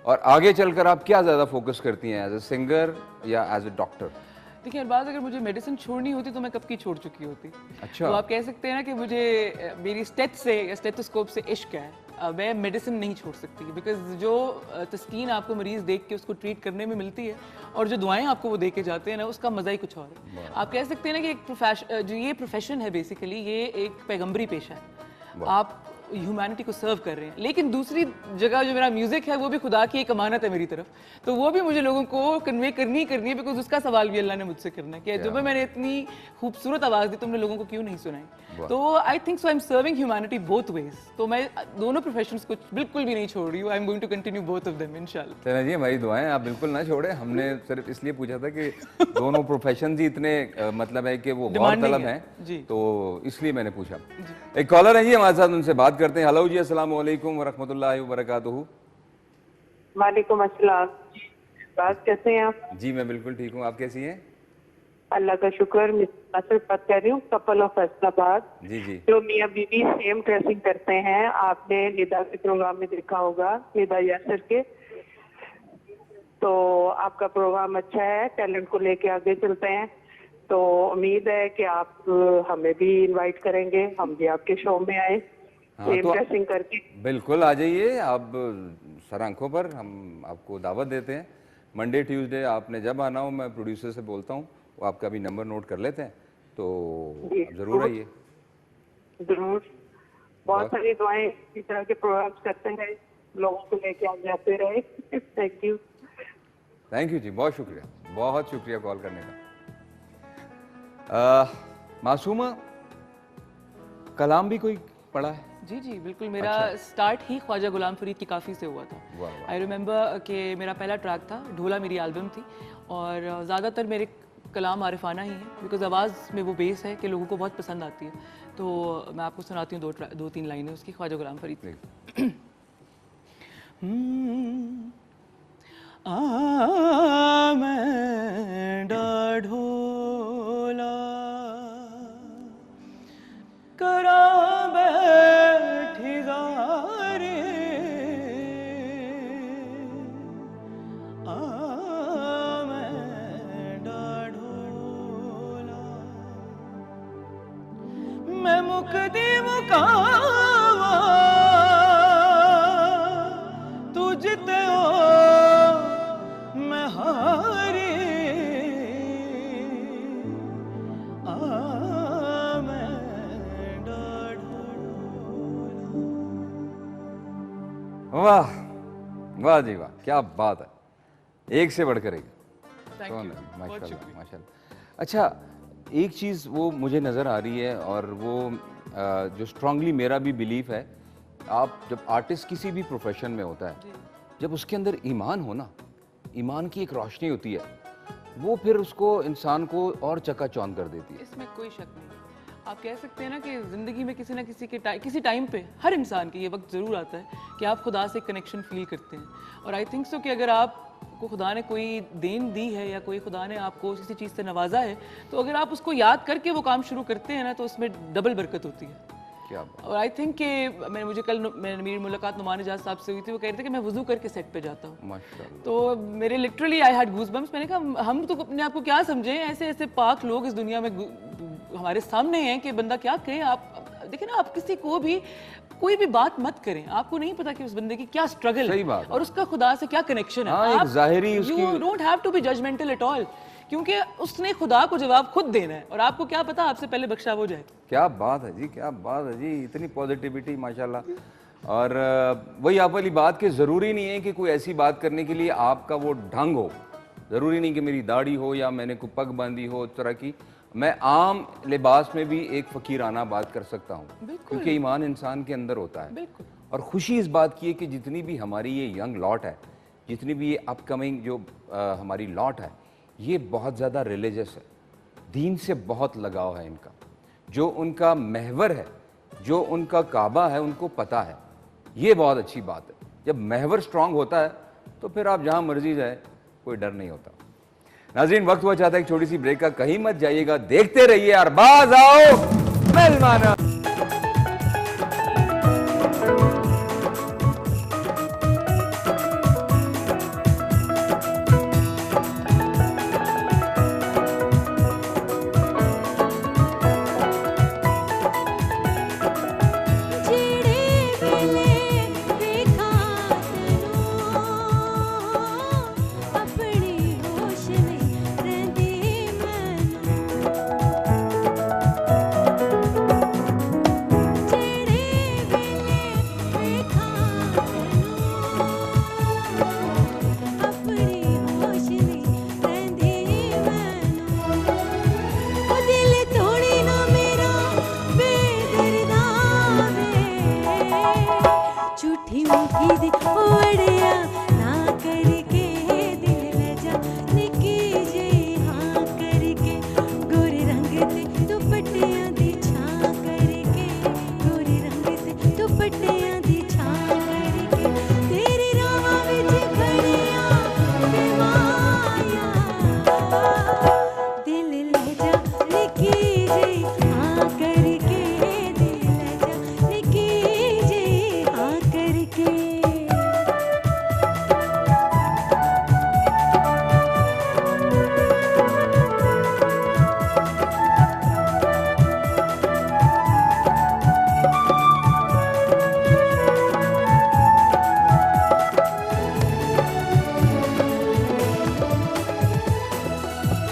और आगे चलकर आप क्या ज़्यादा फोकस करती हैं, एज ए सिंगर या एज ए डॉक्टर? देखिए अरबाज, अगर मुझे मेडिसिन छोड़नी होती तो मैं कब की छोड़ चुकी होती। अच्छा। तो आप कह सकते हैं ना कि मुझे मेरी स्टेथ से या स्टेथोस्कोप से इश्क है। मैं मेडिसिन नहीं छोड़ सकती, बिकॉज जो तस्कीन आपको मरीज़ देख के उसको ट्रीट करने में मिलती है और जो दुआएं आपको वो दे के जाते हैं ना, उसका मज़ा ही कुछ और है। आप कह सकते हैं ना कि एक जो ये प्रोफेशन है बेसिकली, ये एक पैगम्बरी पेशा है। आप ह्यूमैनिटी को सर्व कर रहे हैं, लेकिन दूसरी जगह जो मेरा म्यूजिक है वो भी खुदा की एक अमानत है मेरी तरफ, तो वो भी मुझे लोगों को कन्वे करनी है, बिकॉज उसका सवाल भी अल्लाह ने मुझसे करना है कि जब मैंने इतनी खूबसूरत आवाज़ दी तुमने लोगों को क्यों नहीं सुनाई। तो आई think so I am serving humanity both ways. तो मैं दोनों प्रोफेशंस को बिल्कुल भी नहीं छोड़ रही हूँ। I am going to continue both of them इंशाल्लाह। चलें जी, हमारी दुआएं, आप बिल्कुल ना छोड़े। हमने सिर्फ इसलिए पूछा था कि दोनों प्रोफेशन ही इतने मतलब है कि वो गौरतलब हैं जी। तो इसलिए मैंने पूछा। एक कॉलर है जी हमारे साथ, उनसे बात करते हैं। हेलो जी, अस्सलाम वालेकुम व रहमतुल्लाहि व बरकातुहू। वालेकुम अस्सलाम। बात कैसे हैं आप? जी मैं बिल्कुल ठीक हूँ, आप कैसी हैं? अल्लाह का शुक्र। मैं बात कर रही हूँ कपल ऑफ फैसलाबाद। जी जी। जो मियाँ बीवी सेम ड्रेसिंग करते हैं, आपने निदा के प्रोग्राम में देखा होगा, निदा यासर के। तो आपका प्रोग्राम अच्छा है, टैलेंट को लेके आगे चलते हैं। तो उम्मीद है कि आप हमें भी इनवाइट करेंगे, हम भी आपके शो में आए सेम ड्रेसिंग करके। बिल्कुल आ जाइए आप, सर आंखों पर हम आपको दावत देते हैं। मंडे ट्यूसडे आपने जब आना हो, मैं प्रोड्यूसर से बोलता हूँ, वो आपका भी नंबर नोट कर लेते हैं, तो आप ज़रूर आइए। जरूर। बहुत सारी दुआएं इसी तरह के प्रोग्राम्स करते हैं, लोगों को लेके आप जाते रहे। Thank you. थैंक यू जी, बहुत शुक्रिया, बहुत शुक्रिया कॉल करने का। मासूमा, कलाम भी कोई पढ़ा है? जी जी बिल्कुल, मेरा स्टार्ट ही ख्वाजा गुलाम फरीद की काफ़ी से हुआ था। आई रिमेंबर कि मेरा पहला ट्रैक था, ढोला मेरी एल्बम थी, और ज़्यादातर मेरे कलाम आरिफाना ही है, बिकॉज आवाज़ में वो बेस है कि लोगों को बहुत पसंद आती है। तो मैं आपको सुनाती हूँ दो तीन लाइनें उसकी, ख्वाजा गुलाम फरीद। ढोला करा बैठी ज़ारे, मैं मुकदी मुकावा तू जिते हो मैं हारी, वाह वाह जी वाह, क्या बात है, एक से बढ़कर एक। माशाल्लाह माशाल्लाह। अच्छा, एक चीज़ वो मुझे नज़र आ रही है, और वो जो स्ट्रांगली मेरा भी बिलीफ है, आप जब आर्टिस्ट किसी भी प्रोफेशन में होता है, जब उसके अंदर ईमान हो ना, ईमान की एक रोशनी होती है, वो फिर उसको इंसान को और चकाचौंध कर देती है। इसमें कोई शक नहीं। आप कह सकते हैं ना कि ज़िंदगी में किसी ना किसी के किसी टाइम पे हर इंसान के ये वक्त ज़रूर आता है कि आप खुदा से कनेक्शन फील करते हैं। और आई थिंक सो कि अगर आप आपको खुदा ने कोई देन दी है या कोई खुदा ने आपको किसी चीज़ से नवाजा है, तो अगर आप उसको याद करके वो काम शुरू करते हैं ना, तो उसमें डबल बरकत होती है। क्या बात। और आई थिंक कि मुझे कल मेरी मुलाकात नुमान इजाज साहब से हुई थी, वो कह रहे थे कि मैं वुजू करके सेट पे जाता हूँ। माशाल्लाह। तो मेरे literally I had goose bumps. मैंने कहा हम तो अपने आप को क्या समझे, ऐसे ऐसे पाक लोग इस दुनिया में हमारे सामने हैं कि बंदा क्या कहे। आप देखिए ना, आप किसी को भी कोई भी बात मत करें, आपको नहीं पता कि उस बंदे की क्या स्ट्रगल सही है बात है। और उसका खुदा से क्या कनेक्शन है। हाँ, एक ज़ाहिरी यू उसकी- don't have to be judgemental at all, क्योंकि उसने खुदा को जवाब खुद देना है और आपको क्या पता आपसे पहले बख्शा हो जाए। क्या बात है जी, क्या बात है जी, इतनी पॉजिटिविटी माशाल्लाह। और वही आप वाली बात कि ज़रूरी नहीं है कि कोई ऐसी बात करने के लिए आपका वो ढंग हो, ज़रूरी नहीं कि मेरी दाढ़ी हो या मैंने कोई पग बांधी हो इस तरह की। मैं आम लिबास में भी एक फ़कीराना बात कर सकता हूँ, क्योंकि ईमान इंसान के अंदर होता है। बिल्कुल। और खुशी इस बात की है कि जितनी भी हमारी ये यंग लॉट है, जितनी भी ये अपकमिंग जो हमारी लॉट है, ये बहुत ज़्यादा रिलीजियस है, दीन से बहुत लगाव है इनका। जो उनका महवर है, जो उनका काबा है, उनको पता है। ये बहुत अच्छी बात है। जब महवर स्ट्रांग होता है तो फिर आप जहाँ मर्जी जाए, कोई डर नहीं होता। नाज़रीन, वक्त हुआ चाहता है एक छोटी सी ब्रेक का, कहीं मत जाइएगा, देखते रहिए अरबाज आओ मेहमाना। ਜਿਹੜੇ ਵੇਲੇ ਵੇਖਾਂ ਤੈਨੂੰ ਆਪਣੀ ਹੋਸ਼ ਨਹੀਂ ਰਹਿੰਦੀ ਮੈਨੂੰ। ਜਿਹੜੇ ਵੇਲੇ ਵੇਖਾਂ ਤੈਨੂੰ ਆਪਣੀ ਹੋਸ਼ ਨਹੀਂ ਰਹਿੰਦੀ ਮੈਨੂੰ। ਉਹ ਦਿਲ ਤੋੜੀ ਨਾ ਮੇਰਾ ਬੇਦਰਦਾ ਵੇ, ਝੂਠੀ ਮੂਠੀ ਦੀ ਓੜਿਆ ਨਾ ਕਰਕੇ ਦਿਲ ਲੈ ਜਾ ਨਿੱਕੀ ਜਿਹੀ ਹਾਂ ਕਰਕੇ, ਗੋਰੇ ਰੰਗ ਤੇ ਦੁਪੱਟਿਆਂ ਦੀ ਛਾਂ ਕਰਕੇ, ਗੋਰੇ ਰੰਗ ਤੇ ਦੁਪੱਟਿਆਂ ਦੀ ਛਾਂ ਕਰਕੇ, ਤੇਰੀ ਰਾਹਾਂ ਵਿੱਚ ਖੜਿਆ ਵੇ ਮਾਇਆ, ਦਿਲ ਲੈ ਜਾ ਨਿੱਕੀ ਜਿਹੀ ਹਾਂ ਕਰਕੇ, ਦਿਲ ਲੈ ਜਾ ਨਿੱਕੀ ਜਿਹੀ ਹਾਂ ਕਰਕੇ।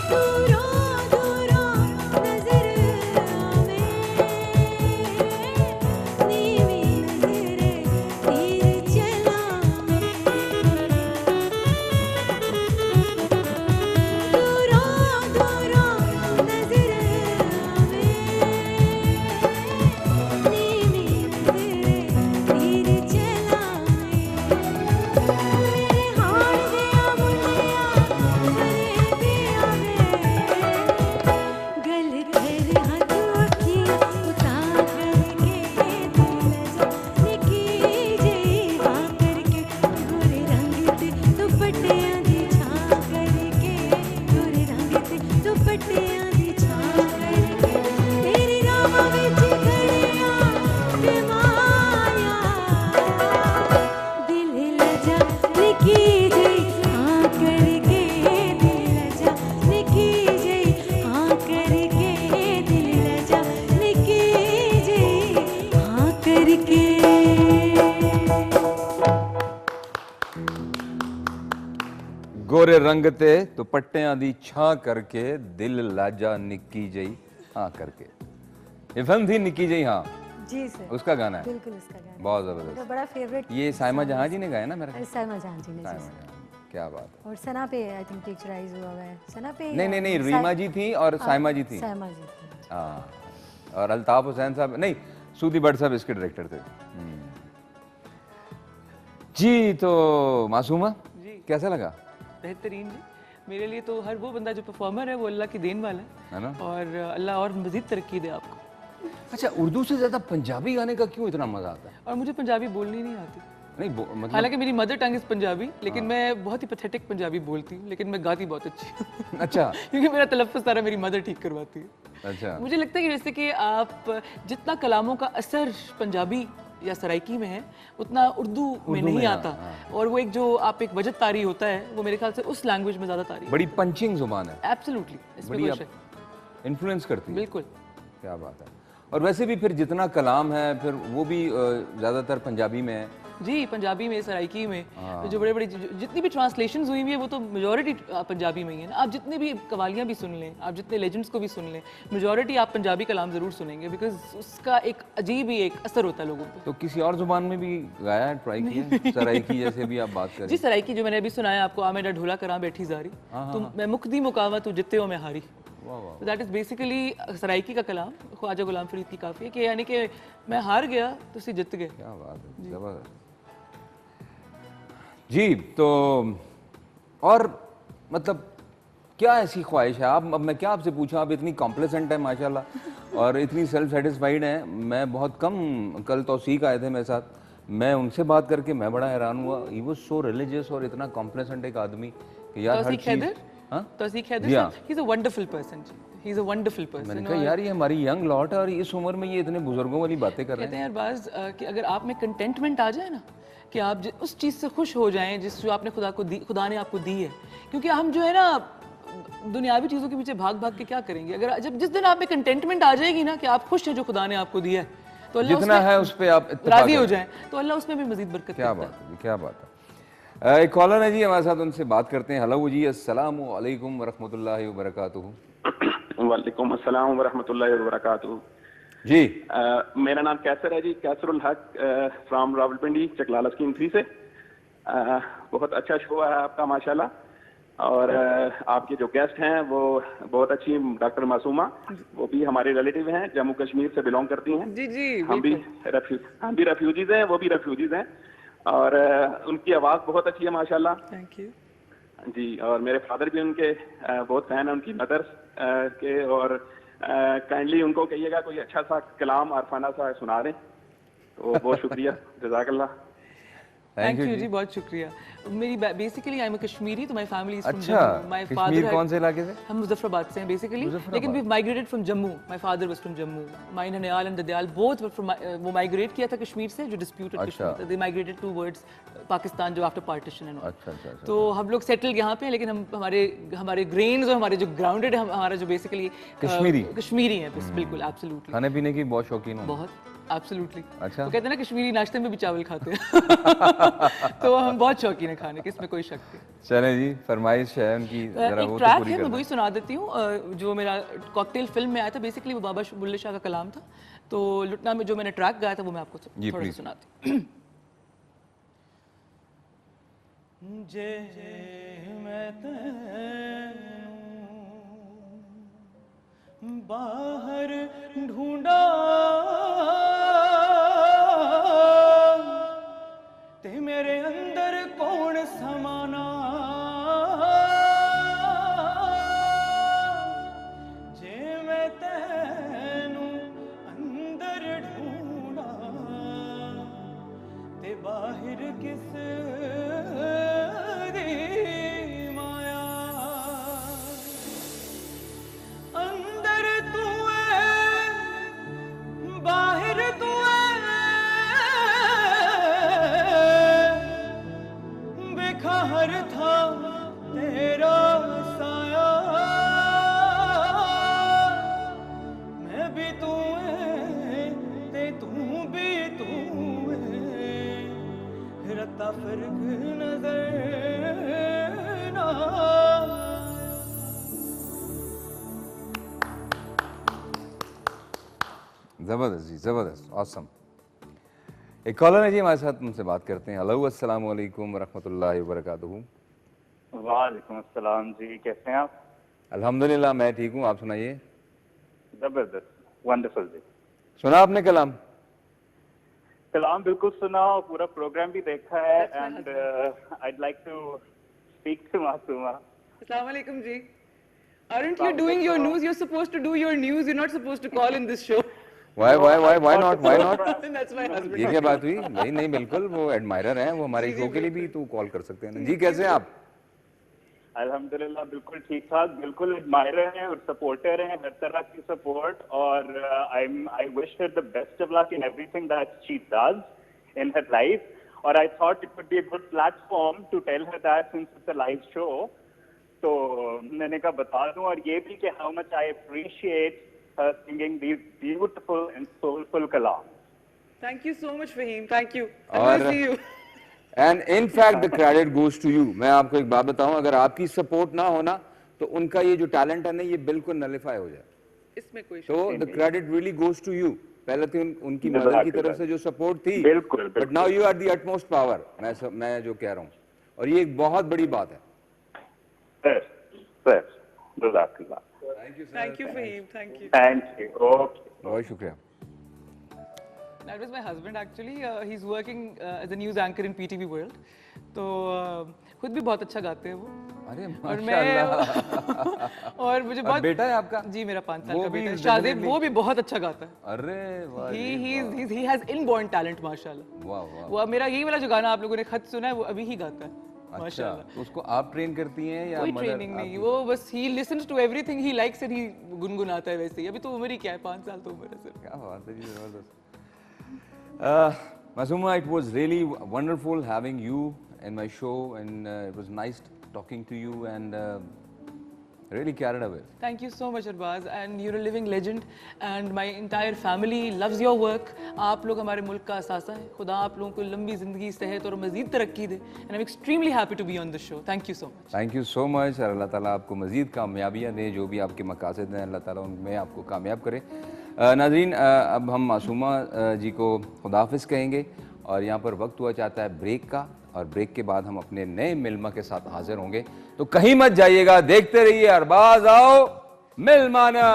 ਦੂਰੋਂ ਦੂਰੋਂ ਨਜ਼ਰ ਆਵੇ, ਨੀਵੀਂ ਨਜ਼ਰੇ ਤੀਰ ਚਲਾਵੇ। ਦੂਰੋਂ ਦੂਰੋਂ ਨਜ਼ਰ ਆਵੇ, ਨੀਵੀਂ ਨਜ਼ਰੇ ਤੀਰ ਚਲਾਵੇ। ਮੇਰੇ ਹਾਣ ਦਿਆਂ ਮੁੰਡਿਆਂ ਮਰੇ ਪਿਆ ਵੇ, ਗਲ ਕਰ ਹੱਥ ਅੱਖੀਆਂ ਉਤਾਰ ਕਰਕੇ, ਦਿਲ ਲੈ ਜਾ ਨਿੱਕੀ ਜਿਹੀ ਹਾਂ ਕਰਕੇ, ਗੋਰੇ ਰੰਗ ਤੇ ਦੁਪੱਟਿਆਂ ਦੀ ਛਾਂ ਕਰਕੇ, ਗੋਰੇ ਰੰਗ ਤੇ ਦੁਪੱਟਿਆਂ ਦੀ ਛਾਂ ਕਰਕੇ, ਤੇਰੀ ਰਾਹਾਂ ਵਿੱਚ ਖੜਿਆ ਵੇ ਮਾਇਆ, ਦਿਲ ਲੈ ਜਾ ਨਿੱਕੀ ਜਿਹੀ ਹਾਂ ਕਰਕੇ, ਦਿਲ ਲੈ ਜਾ ਨਿੱਕੀ ਜਿਹੀ ਹਾਂ ਕਰਕੇ, ਦਿਲ ਲੈ ਜਾ ਨਿੱਕੀ ਜਿਹੀ ਹਾਂ ਕਰਕੇ। गोरे रंग ते दुपट्टियां दी छां करके, दिल लाजा निक्की जई हाँ करके। ये फिल्म थी निक्की जई हाँ, जी सर, उसका गाना है, बिल्कुल उसका गाना बहुत मेरा जबरदस्त। बड़ा फेवरेट। ये साइमा जहां जी ने गाया ना मेरा ख्याल? साइमा जहां जी ने, जी साइमा सर। जहां, क्या बात है। और सना पे आई थिंक पिक्चराइज हुआ हुआ है, सना पे नहीं नहीं नहीं, रीमा जी थी और साइमा जी थी। साइमा जी थी। हाँ, और अल्ताफ हुसैन साहब नहीं, सूदी भट्ट साहब इसके डायरेक्टर थे। जी तो मासूमा जी। कैसा लगा? बेहतरीन जी। मेरे लिए तो हर वो बंदा जो परफॉर्मर है वो अल्लाह की देन वाला है ना? और अल्लाह और मज़ीद तरक्की दे आपको। अच्छा, उर्दू से ज्यादा पंजाबी गाने का क्यों इतना मजा आता है? और मुझे पंजाबी बोलनी नहीं आती। नहीं मतलब हालांकि मेरी मदर टंग इज पंजाबी, लेकिन मैं बहुत ही पैथेटिक पंजाबी बोलती हूँ, लेकिन मैं गाती बहुत अच्छी हूँ। अच्छा क्योंकि मेरा तलफ़्फ़ुज़ सारा मेरी मदर ठीक करवाती है। अच्छा मुझे लगता है कि जैसे कि आप जितना कलामों का असर पंजाबी या सराइकी में है, उतना उर्दू में नहीं आता। और वो एक जो आप एक वजद तारी होता है, वो मेरे ख्याल से उस लैंग्वेज में ज़्यादा तारी है। बड़ी पंचिंग जुबान है, एब्सोल्युटली, इसमें बड़ी कोई शक इन्फ्लुएंस करती है। बिल्कुल। क्या बात है। और वैसे भी फिर जितना कलाम है फिर वो भी ज़्यादातर पंजाबी में है। जी, पंजाबी में, सराइकी में, जो बड़े बड़े जितनी भी ट्रांसलेशंस हुई हुई है वो तो मेजॉरिटी पंजाबी में ही है ना। आप जितने भी कवालियाँ भी सुन लें, आप जितने लेजेंड्स को भी सुन लें, मेजॉरिटी आप पंजाबी कलाम ज़रूर सुनेंगे, बिकॉज उसका एक अजीब ही एक असर होता है लोगों पर। तो किसी और जुबान में भी गाया है, ट्राई किया? सराइकी जैसे भी आप बात करें। जी, सराइकी जो मैंने अभी सुनाया आपको, आ मेरा ढोला करा बैठी जारी, तुम मैं मुक्दी मुकावा तू जित्ते हो मैं हारी। तो दैट इज बेसिकली सराइकी का कलाम ख्वाजा गुलाम फरीद की काफ़ी है कि यानी कि मैं हार गया तो उसी जित गए। क्या बात है, जबरदस्त। जी, तो और मतलब क्या ऐसी ख्वाहिश है आप, अब मैं क्या आपसे पूछूं, आप इतनी कॉम्प्लेसेंट है माशाल्लाह और इतनी सेल्फ सेटिस्फाइड हैं। मैं बहुत कम, कल तौसीक आए थे मेरे साथ, मैं उनसे बात करके मैं बड़ा हैरान हुआ। ही वाज सो रिलीजियस और इतना कॉम्प्लेसेंट एक आदमी कि यार हर चीज। Tauseeq Haider sir, he is a wonderful person, he is a wonderful person. मैंने कहा यार ये हमारी यंग लॉट है और इस उम्र में ये इतने बुजुर्गों वाली बातें कर रहे कहते हैं यार बाज कि अगर आप में कंटेंटमेंट आ जाए ना, कि आप उस चीज़ से खुश हो जाएं जिस जो आपने खुदा ने आपको दी है। क्योंकि हम जो है ना दुनियावी चीज़ों के पीछे भाग भाग के क्या करेंगे, अगर जब जिस दिन आप में कंटेंटमेंट आ जाएगी ना कि आप खुश हैं जो खुदा ने आपको दिया है, तो अल्लाह जितना है उस पे आप राजी हो जाएं, तो अल्लाह उसमें भी मजीद बरकत क्या करता है। बात है, क्या बात है। एक कॉलर है जी हमारे साथ, उनसे बात करते हैं। हेलो जी, अस्सलाम वालेकुम वरहमतुल्लाहि वबरकातुहू। वालेकुम अस्सलाम वरहमतुल्लाहि वबरकातुहू। जी मेरा नाम कैसर है जी, कैसरुल हक फ्रॉम रावलपिंडी चकलाला स्कीम 3 से। बहुत अच्छा शो है आपका माशाल्लाह, और आपके जो गेस्ट हैं वो बहुत अच्छी, डॉक्टर मासूमा, वो भी हमारे रिलेटिव हैं, जम्मू कश्मीर से बिलोंग करती हैं। जी जी, हम भी रेफ्यूजीज हैं, वो भी रेफ्यूजीज हैं, और उनकी आवाज़ बहुत अच्छी है माशाल्लाह। थैंक यू जी। और मेरे फादर भी उनके बहुत फैन हैं उनकी मदर के, और काइंडली उनको कहिएगा कोई अच्छा सा कलाम अरफाना सा सुना दें, तो बहुत शुक्रिया। जज़ाकल्लाह। थैंक यू जी, बहुत शुक्रिया। मेरी बेसिकली आई एम कश्मीरी, तो माय फैमिली इज फ्रॉम अच्छा, जम्मू। माय कश्मीर फादर कौन से इलाके से? हम मुजफ्फराबाद से हैं बेसिकली, लेकिन we migrated from Jammu. My father was from Jammu, my ननियाल एंड ददयाल बोथ वर फ्रॉम, वो माइग्रेट किया था कश्मीर से, जो disputed Kashmir, they migrated towards Pakistan जो आफ्टर पार्टीशन एंड ऑल। अच्छा। तो हम लोग सेटल यहाँ पे हैं, लेकिन हम हमारे ग्रेन्स और हमारे जो ग्राउंडेड है, हमारा जो बेसिकली कश्मीरी है बिल्कुल, एब्सोल्युटली। खाने पीने की बहुत शौकीन हूँ। बहुत एब्सोल्युटली। अच्छा। वो कहते हैं ना कश्मीरी नाश्ते में भी चावल खाते हैं। तो हम बहुत शौकीन है खाने के, इसमें कोई शक नहीं। चले जी, फरमाइश है उनकी, जरा एक वो तो ट्रैक पूरी है, कर मैं दें। वही सुना देती हूँ, जो मेरा कॉकटेल फिल्म में आया था। बेसिकली वो बाबा बुल्ले शाह का कलाम था, तो लुटना में जो मैंने ट्रैक गाया था वो मैं आपको जी, थोड़ा सा please। सुनाती हूँ। जे मैं तैनू बाहर ढूंढा ते मेरे अंदर कौन समाना, जे मैं तैनू अंदर ढूंढा ते बाहर किस दी माया, अंदर तू है बाहर तू है, बेखबर था तेरा साया, मैं भी तू है ते तू भी तू है, रत्ता फर्क नजर ना। जबरदस्त जी, जबरदस्त, ऑसम। एक कॉलर है जी हमारे साथ, उनसे बात करते हैं। हेलो, अस्सलाम वालेकुम वरहमतुल्लाहि वबरकातुहू। वालेकुम अस्सलाम जी, कैसे हैं आप? अल्हम्दुलिल्लाह, मैं ठीक हूँ, आप सुनाइए। जबरदस्त, वंडरफुल जी। सुना आपने कलाम? कलाम बिल्कुल सुना, और पूरा प्रोग्राम भी देखा है, and I'd like to speak to Masuma. अस्सलाम वालेकुम जी। Aren't you doing your news? You're supposed to do your news. You're not supposed to call in this show. Why not? That's my husband. ये क्या बात हुई? नहीं नहीं बिल्कुल, वो एडमायरर हैं, वो हमारे शो के लिए भी तो कॉल कर सकते हैं ना। जी कैसे हैं आप? अल्हम्दुलिल्लाह बिल्कुल ठीक ठाक, बिल्कुल एडमायरर हैं और सपोर्टर हैं, हर तरह की सपोर्ट, और I wish her the best of luck in everything that she does in her life, और I thought it would be a good platform to tell her that since it's a live show, तो मैंने कहा बता दूं, और ये भी कि how much I appreciate her singing these beautiful and soulful kalams. Thank you so much, Fahim. Thank you. I और- want to see you. And in fact the credit goes to you. मैं आपको एक बात बताऊं, अगर आपकी support ना होना तो उनका ये जो टैलेंट है ना, ये बिल्कुल नलिफाई हो जाए। इसमें कोई तो the credit really goes to you. पहले तो उनकी मदर की तरफ से जो सपोर्ट थी, बिल्कुल, but now you are the utmost power. मैं जो कह रहा हूँ, और ये एक बहुत बड़ी बात है। Sir, Jazakallah. Thank you, Fahim. Thank you. Thank you. Okay. बहुत शुक्रिया। That was my husband actually. He's working as a news anchor in PTV World. तो खुद भी बहुत अच्छा गाते हैं वो। अरे और माशाल्लाह। और मुझे बहुत बेटा है आपका? जी, मेरा 5 साल वो का भी बेटा है शादिब, definitely- वो भी बहुत अच्छा गाता है। अरे वाह, he has inborn talent माशाल्लाह। वाह वाह। वो मेरा यही वाला जो गाना आप लोगों ने खत सुना है, वो अभी ही गाता है अच्छा, माशाल्लाह। तो उसको आप ट्रेन करती हैं या कोई मदर ट्रेनिंग नहीं, आपकी? वो बस he listens to everything he likes and he गुनगुनाता है वैसे ही। अभी तो उम्र ही क्या है, 5 साल तो उम्र है सिर्फ। क्या बात है जी, जबरदस्त। Masuma, it was really wonderful having you in my show, and it was nice talking to you, and really carried away. Thank you so much, Arbaz, and you're a living legend, and my entire family loves your work. आप लोग हमारे मुल्क का असासा है। खुदा आप लोगों को लंबी ज़िंदगी, सेहत और मज़ीद तरक्की दे। And I'm extremely happy to be on the show. Thank you so much. Thank you so much, और अल्लाह ताला आपको मज़ीद कामयाबियाँ दे, जो भी आपके मकासद हैं अल्लाह ताला उनमें आपको कामयाब करे। नाज़रीन, अब हम मासूमा जी को खुदाफिज कहेंगे, और यहाँ पर वक्त हुआ चाहता है ब्रेक का, और ब्रेक के बाद हम अपने नए मिल्मा के साथ हाजिर होंगे। तो कहीं मत जाइएगा, देखते रहिए अरबाज आओ मिलमाना।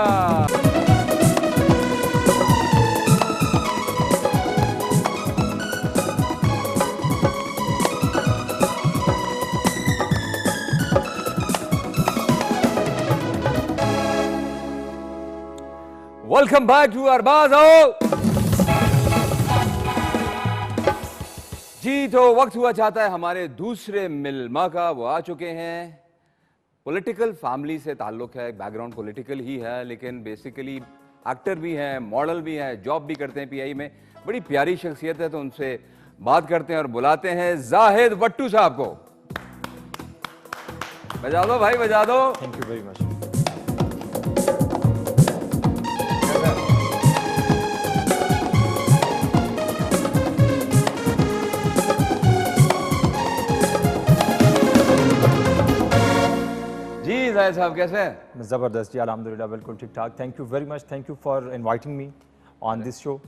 वेलकम बैक टू अरबाज आओ। जी, तो वक्त हुआ चाहता है हमारे दूसरे मिल्मा का। वो आ चुके हैं। पॉलिटिकल फैमिली से ताल्लुक है, बैकग्राउंड पॉलिटिकल ही है, लेकिन बेसिकली एक्टर भी हैं, मॉडल भी हैं, जॉब भी करते हैं पीआई में। बड़ी प्यारी शख्सियत है, तो उनसे बात करते हैं और बुलाते हैं जाहिद वट्टू साहब को। बजा दो भाई, बजा दो। Thank you very much. जी जाहिद साहब कैसे हैं? ज़बरदस्त जी, अल्हम्दुलिल्लाह बिल्कुल ठीक ठाक। Thank you very much, thank you for inviting me on this show.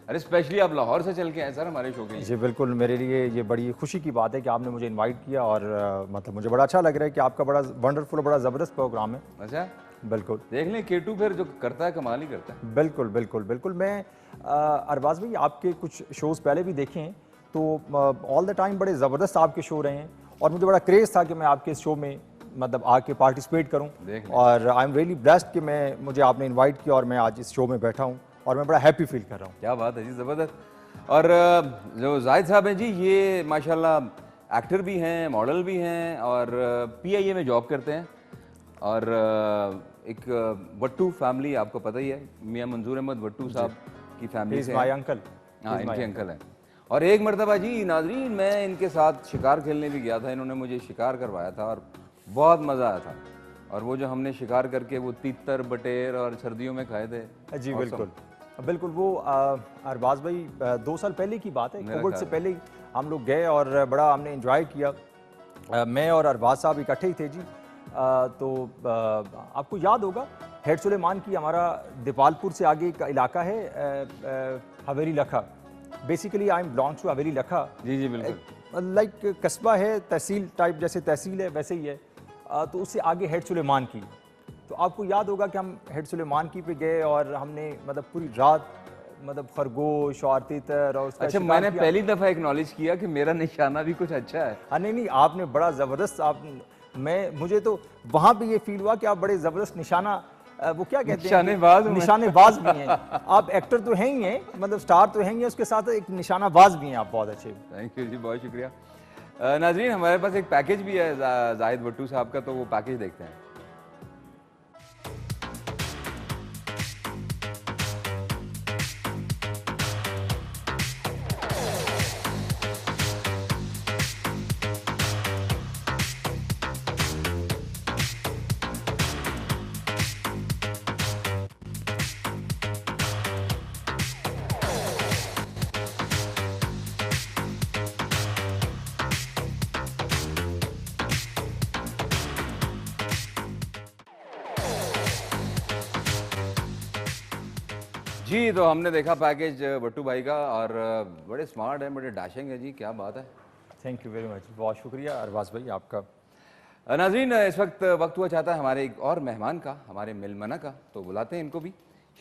अरे स्पेशली आप लाहौर से चल के आए सर हमारे शो के लिए। जी बिल्कुल, मेरे लिए ये बड़ी खुशी की बात है कि आपने मुझे इनवाइट किया, और मतलब मुझे बड़ा अच्छा लग रहा है कि आपका बड़ा वंडरफुल, बड़ा ज़बरदस्त प्रोग्राम है। अच्छा, बिल्कुल देख लें केटू फिर जो करता है कमाल ही करता है। बिल्कुल बिल्कुल बिल्कुल। मैं अरबाज भाई आपके कुछ शोज़ पहले भी देखे हैं, तो ऑल द टाइम बड़े ज़बरदस्त आपके शो रहे हैं, और मुझे बड़ा क्रेज़ था कि मैं आपके शो में मतलब आके पार्टिसिपेट करूं, और आई एम रियली ब्लेस्ड कि मुझे आपने इनवाइट किया और मैं आज इस शो में बैठा हूं, और मैं बड़ा हैप्पी फील कर रहा हूं। क्या बात है जी, ज़बरदस्त। और जो जाहिद साहब हैं जी, ये माशाल्लाह एक्टर भी हैं, मॉडल भी हैं, और पीआईए में जॉब करते हैं, और एक वट्टू फैमिली आपको पता ही है, मियां मंजूर अहमद वट्टू साहब की फैमिली से माय अंकल। हाँ, इनके अंकल हैं। और एक मरतबा जी नाजरीन, मैं इनके साथ शिकार खेलने भी गया था, इन्होंने मुझे शिकार करवाया था और बहुत मज़ा आया था। और वो जो हमने शिकार करके वो तीतर बटेर और सर्दियों में खाए थे। जी बिल्कुल बिल्कुल। वो अरबाज भाई 2 साल पहले की बात है, कोविड से पहले ही हम लोग गए और बड़ा हमने एंजॉय किया। मैं और अरबाज साहब इकट्ठे ही थे जी। तो आपको याद होगा हेड सुलेमान की, हमारा दीपालपुर से आगे का इलाका है Haveli Lakha. Basically I am belongs to Haveli Lakha. जी जी बिल्कुल। लाइक कस्बा है, तहसील टाइप, जैसे तहसील है वैसे ही है। तो उससे आगे हेड सुलेमान की। तो आपको याद होगा कि हम हेड सुलेमान की पे गए, और हमने मतलब पूरी रात मतलब खरगोश और तीतर और उसका अच्छा, मैंने पहली दफ़ा एक्नॉलेज किया कि मेरा निशाना भी कुछ अच्छा है। हाँ नहीं, आपने बड़ा ज़बरदस्त, मुझे तो वहाँ पे ये फील हुआ कि आप बड़े ज़बरदस्त निशाना वो क्या कहते हैं निशानेबाज हूं मैं। निशानेबाज भी हैं आप, एक्टर तो हैं ही हैं, मतलब स्टार तो हैं ही हैं, उसके साथ एक निशानाबाज भी हैं आप, बहुत अच्छे। थैंक यू जी, बहुत शुक्रिया। नाजरीन, हमारे पास एक पैकेज भी है जाहिद भट्टू साहब का, तो वो पैकेज देखते हैं। जी, तो हमने देखा पैकेज भट्टू भाई का, और बड़े स्मार्ट हैं, बड़े डैशिंग है जी, क्या बात है। थैंक यू वेरी मच, बहुत शुक्रिया अरबाज भाई आपका। नाज़रीन, इस वक्त हुआ चाहता है हमारे एक और मेहमान का, हमारे मिलमना का, तो बुलाते हैं इनको भी।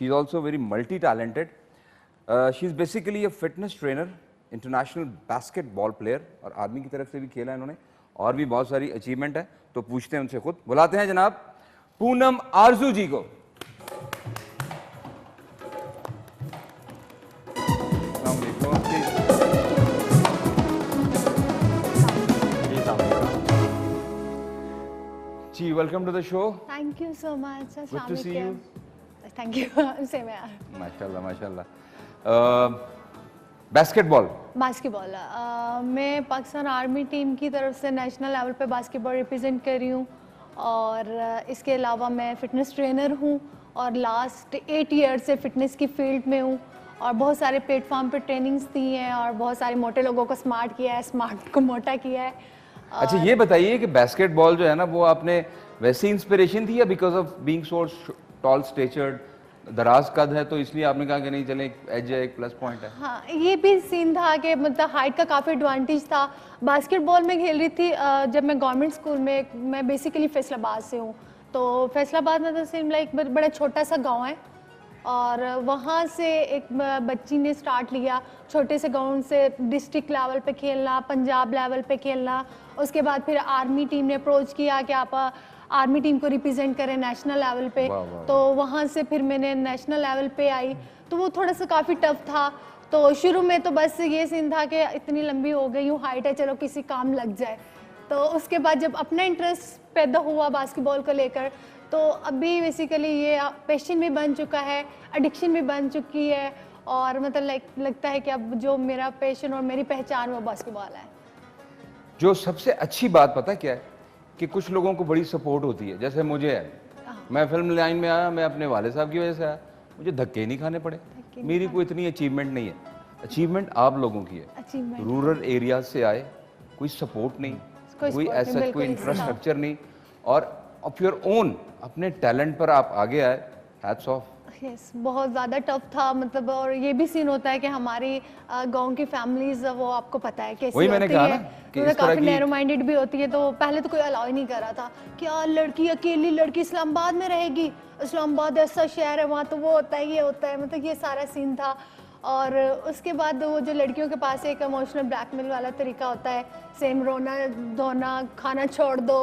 She is also very multi talented. She is basically a fitness trainer, international basketball player, और आर्मी की तरफ से भी खेला इन्होंने, और भी बहुत सारी अचीवमेंट है। तो पूछते हैं उनसे खुद, बुलाते हैं जनाब पूनम आरजू जी को। जी, welcome to the show. Thank you so much. Good to see you. Thank you. Same here. माशाल्लाह माशाल्लाह। बास्केटबॉल, बास्केटबॉल मैं पाकिस्तान आर्मी टीम की तरफ से नेशनल लेवल पे बास्केटबॉल रिप्रेजेंट कर रही हूँ, और इसके अलावा मैं फ़िटनेस ट्रेनर हूँ, और लास्ट 8 ईयर से फ़िटनेस की फील्ड में हूँ, और बहुत सारे प्लेटफॉर्म पे ट्रेनिंग्स दी हैं, और बहुत सारे मोटे लोगों को स्मार्ट किया है, स्मार्ट को मोटा किया है। अच्छा ये बताइए कि बास्केटबॉल जो है ना, वो आपने वैसी इंस्पिरेशन थी या because of being so tall statured, दराज कद है, तो इसलिए आपने कहा कि नहीं चले, एक एज है, एक प्लस पॉइंट है? हाँ, ये भी सीन था कि मतलब हाइट का काफ़ी एडवांटेज था। बास्केटबॉल में खेल रही थी जब मैं गवर्नमेंट स्कूल में, मैं बेसिकली फैसलाबाद से हूँ, तो फैसलाबाद में तो सेम लाइक बड़ा छोटा सा गांव है, और वहाँ से एक बच्ची ने स्टार्ट लिया छोटे से गांव से डिस्ट्रिक्ट लेवल पे खेलना, पंजाब लेवल पे खेलना। उसके बाद फिर आर्मी टीम ने अप्रोच किया कि आप आर्मी टीम को रिप्रेजेंट करें नेशनल लेवल पे, तो वहाँ से फिर मैंने नेशनल लेवल पे आई। तो वो थोड़ा सा काफ़ी टफ था। तो शुरू में तो बस ये सीन था कि इतनी लंबी हो गई हूँ, हाइट है, चलो किसी काम लग जाए। तो उसके बाद जब अपना इंटरेस्ट पैदा हुआ बास्केटबॉल को लेकर, तो अभी बेसिकली ये पैशन भी बन चुका है, एडिक्शन भी बन चुकी है, और मतलब लगता है कि अब जो मेरा पैशन और मेरी पहचान वो बास्केटबॉल है। जो सबसे अच्छी बात पता क्या है, कि कुछ लोगों को बड़ी सपोर्ट होती है, जैसे मुझे है। मैं फिल्म लाइन में आया, मैं अपने वाले साहब की वजह से आया, मुझे धक्के नहीं खाने पड़े। मेरी कोई इतनी अचीवमेंट नहीं है, अचीवमेंट आप लोगों की है। रूरल एरिया से आए, कोई सपोर्ट नहीं, कोई ऐसा कोई इंफ्रास्ट्रक्चर नहीं, और ऑफ योर ओन अपने टैलेंट पर आप आगे आए, हैट्स ऑफ। यस, बहुत ज़्यादा टफ था मतलब, और ये भी सीन होता है कि हमारी गांव की फैमिलीज वो आपको पता है कैसी होती है, तो काफ़ी नैरो माइंडेड भी होती है। तो पहले तो कोई अलाउ ही नहीं कर रहा था कि यार लड़की, अकेली लड़की इस्लामाबाद में रहेगी, इस्लामाबाद ऐसा शहर है, वहाँ तो वो होता है, ये होता है, मतलब ये सारा सीन था। और उसके बाद वो जो लड़कियों के पास एक इमोशनल ब्लैकमेल वाला तरीका होता है, सेम रोना धोना, खाना छोड़ दो,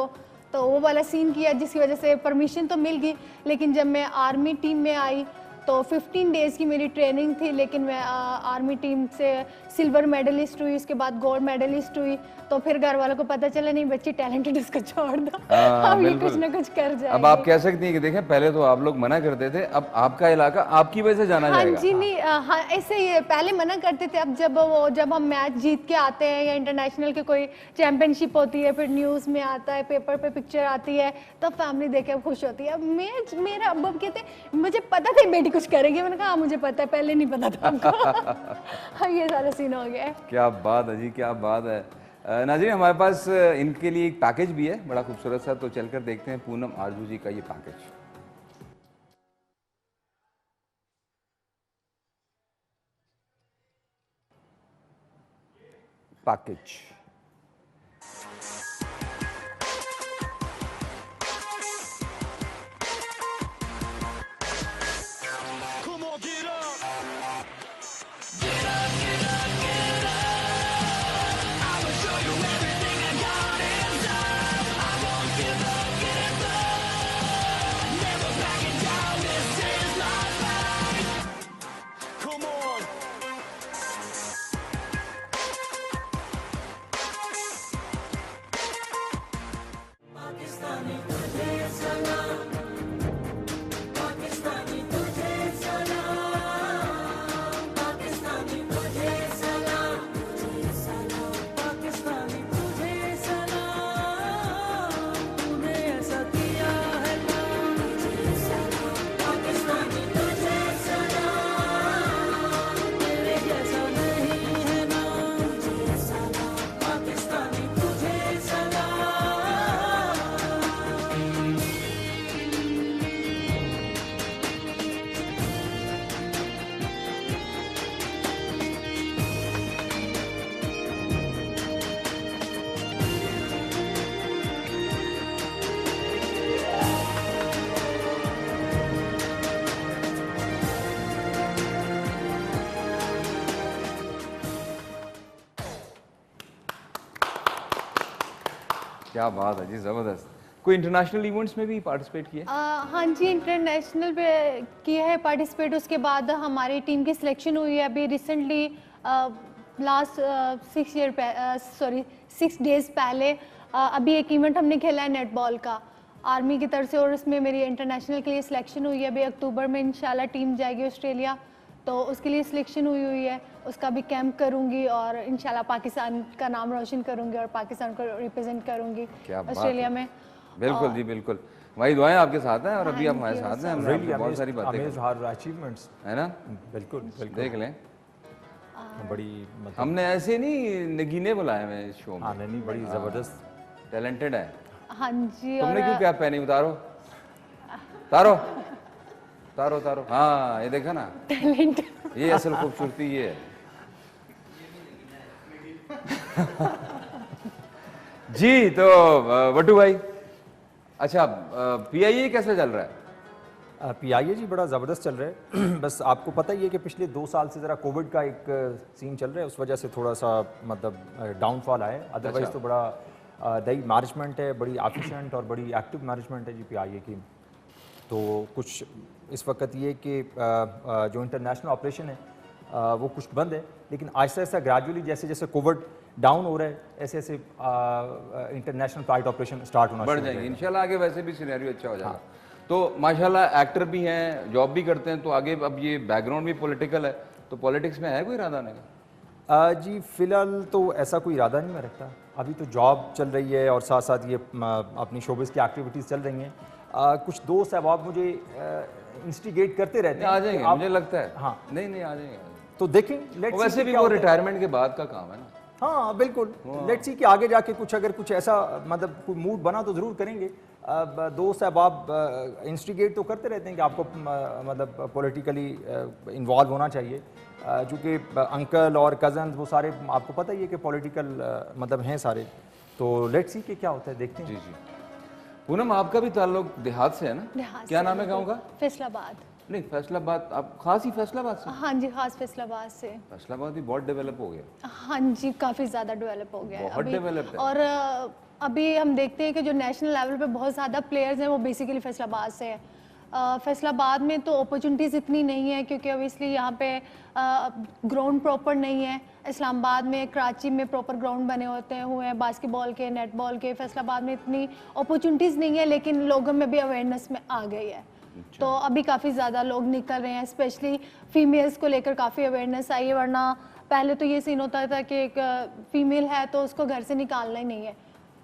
तो वो वाला सीन किया, जिसकी वजह से परमिशन तो मिल गई। लेकिन जब मैं आर्मी टीम में आई तो 15 डेज़ की मेरी ट्रेनिंग थी, लेकिन मैं आर्मी टीम से सिल्वर मेडलिस्ट हुई, उसके बाद गोल्ड मेडलिस्ट हुई। तो फिर घर वालों को पता चला नहीं बच्ची टैलेंटेड, उसको छोड़ दो, अब ये कुछ ना कुछ कर जाएगी। अब आप कह सकती हैं कि देखें, पहले तो आप लोग मना करते थे, अब आपका इलाका आपकी वजह से जाना जाएगा। हाँ जी, नहीं हाँ ऐसे ही पहले मना करते थे। अब जब हम मैच जीत के आते हैं या इंटरनेशनल की कोई चैंपियनशिप होती है, फिर न्यूज़ में आता है, पेपर पे पिक्चर आती है, तब फैमिली देख के खुश होती है। अब मेरा अब कहते मुझे पता था बेटी कुछ करेगी, मैंने कहा हाँ मुझे पता है, पहले नहीं पता था आपको। हाँ, ये सारा सीन हो गया है। क्या बात है जी, क्या बात है। नाज़रीन, हमारे पास इनके लिए एक पैकेज भी है बड़ा खूबसूरत सा, तो चलकर देखते हैं पूनम आरजू जी का ये पैकेज। पैकेज क्या बात है जी, जबरदस्त। कोई इंटरनेशनल इवेंट्स में भी पार्टिसिपेट किए? हाँ जी, इंटरनेशनल पे किया है पार्टिसिपेट। उसके बाद हमारी टीम की सिलेक्शन हुई है अभी रिसेंटली, लास्ट 6 डेज पहले। अभी एक इवेंट हमने खेला है नेटबॉल का आर्मी की तरफ से, और उसमें मेरी इंटरनेशनल के लिए सिलेक्शन हुई है। अभी अक्टूबर में इंशाल्लाह टीम जाएगी ऑस्ट्रेलिया, तो उसके लिए सिलेक्शन हुई है। उसका भी कैंप करूंगी और इंशाल्लाह पाकिस्तान का नाम रोशन करूंगी और पाकिस्तान को रिप्रेजेंट करूंगी ऑस्ट्रेलिया में। बिल्कुल जी बिल्कुल, वही दुआएं आपके साथ हैं और अभी आप हमारे साथ हैं। हमने आपको बहुत सारी बातें अचीवमेंट्स है ना, बिल्कुल बिल्कुल देख लें। बड़ी मतलब हमने ऐसे नहीं नगीने बुलाए हैं इस शो में। हाँ नहीं, बड़ी जबरदस्त टैलेंटेड है। हाँ जी। तुमने और क्यों कैप पहनी? उतारो उतारो उतारो उतारो। हाँ ये देखा ना, टैलेंट ये असल खूबसूरती ये है। जी तो वट्टू भाई, अच्छा पीआईए कैसे चल रहा है? पीआईए जी बड़ा ज़बरदस्त चल रहा है। बस आपको पता ही है कि पिछले 2 साल से ज़रा कोविड का एक सीन चल रहा है, उस वजह से थोड़ा सा मतलब डाउनफॉल आया है। अदरवाइज तो बड़ा दही मैनेजमेंट है, बड़ी एफिशिएंट और बड़ी एक्टिव मैनेजमेंट है जी पीआईए की। तो कुछ इस वक्त ये कि जो इंटरनेशनल ऑपरेशन है वो कुछ बंद है, लेकिन आहिस्ता आहिस्ता ग्रेजुअली जैसे जैसे कोविड डाउन हो रहा है ऐसे ऐसे इंटरनेशनल फ्लाइट ऑपरेशन स्टार्ट होना बढ़ जाएंगे इंशाल्लाह। आगे वैसे भी सिनेरियो अच्छा हो जाएगा। तो माशाल्लाह एक्टर भी हैं, जॉब भी करते हैं, तो आगे अब ये बैकग्राउंड भी पॉलिटिकल है, तो पॉलिटिक्स में है कोई इरादा आने का? जी फिलहाल तो ऐसा कोई इरादा नहीं मैं रखता। अभी तो जॉब चल रही है और साथ साथ ये अपनी शोबिस की एक्टिविटीज़ चल रही हैं। कुछ दोस्त अहबाब मुझे इंस्टिगेट करते रहते हैं। आ जाएंगे मुझे लगता है। हाँ नहीं आ जाएंगे। तो देखें वैसे भी वो रिटायरमेंट के बाद का काम है ना। हाँ बिल्कुल, लेट्स सी कि आगे जाके कुछ अगर कुछ ऐसा मतलब कोई मूड बना तो ज़रूर करेंगे। दोस्त अहबाब इंस्टिगेट तो करते रहते हैं कि आपको मतलब पॉलिटिकली इन्वॉल्व होना चाहिए, चूँकि अंकल और कज़न वो सारे आपको पता ही है कि पॉलिटिकल मतलब हैं सारे। तो लेट्स सी कि क्या होता है, देखते हैं। जी जी। पूनम आपका भी ताल्लुक देहात से है ना? देहात क्या से, नाम है गाँव का? फैसलाबाद। नहीं फैसलाबाद, आप खास ही फैसलाबाद से? हाँ जी, खास फैसलाबाद से। फैसलाबाद भी बहुत डेवलप हो गया। हाँ जी, काफ़ी ज़्यादा डेवलप हो गया है बहुत अभी। डेवलप है। और अभी हम देखते हैं कि जो नेशनल लेवल पे बहुत ज़्यादा प्लेयर्स हैं वो बेसिकली फैसलाबाद से हैं। फैसलाबाद में तो अपॉर्चुनिटीज़ इतनी नहीं है क्योंकि ऑब्वियसली यहाँ पे ग्राउंड प्रॉपर नहीं है। इस्लामाबाद में, कराची में प्रॉपर ग्राउंड बने होते हैं हुए हैं बास्केटबॉल के, नेटबॉल के। फैसलाबाद में इतनी अपॉर्चुनिटीज़ नहीं है, लेकिन लोगों में भी अवेयरनेस में आ गई है। तो अभी काफ़ी ज़्यादा लोग निकल रहे हैं, स्पेशली फीमेल्स को लेकर काफ़ी अवेयरनेस आई है। वरना पहले तो ये सीन होता था कि एक फीमेल है तो उसको घर से निकालना ही नहीं है।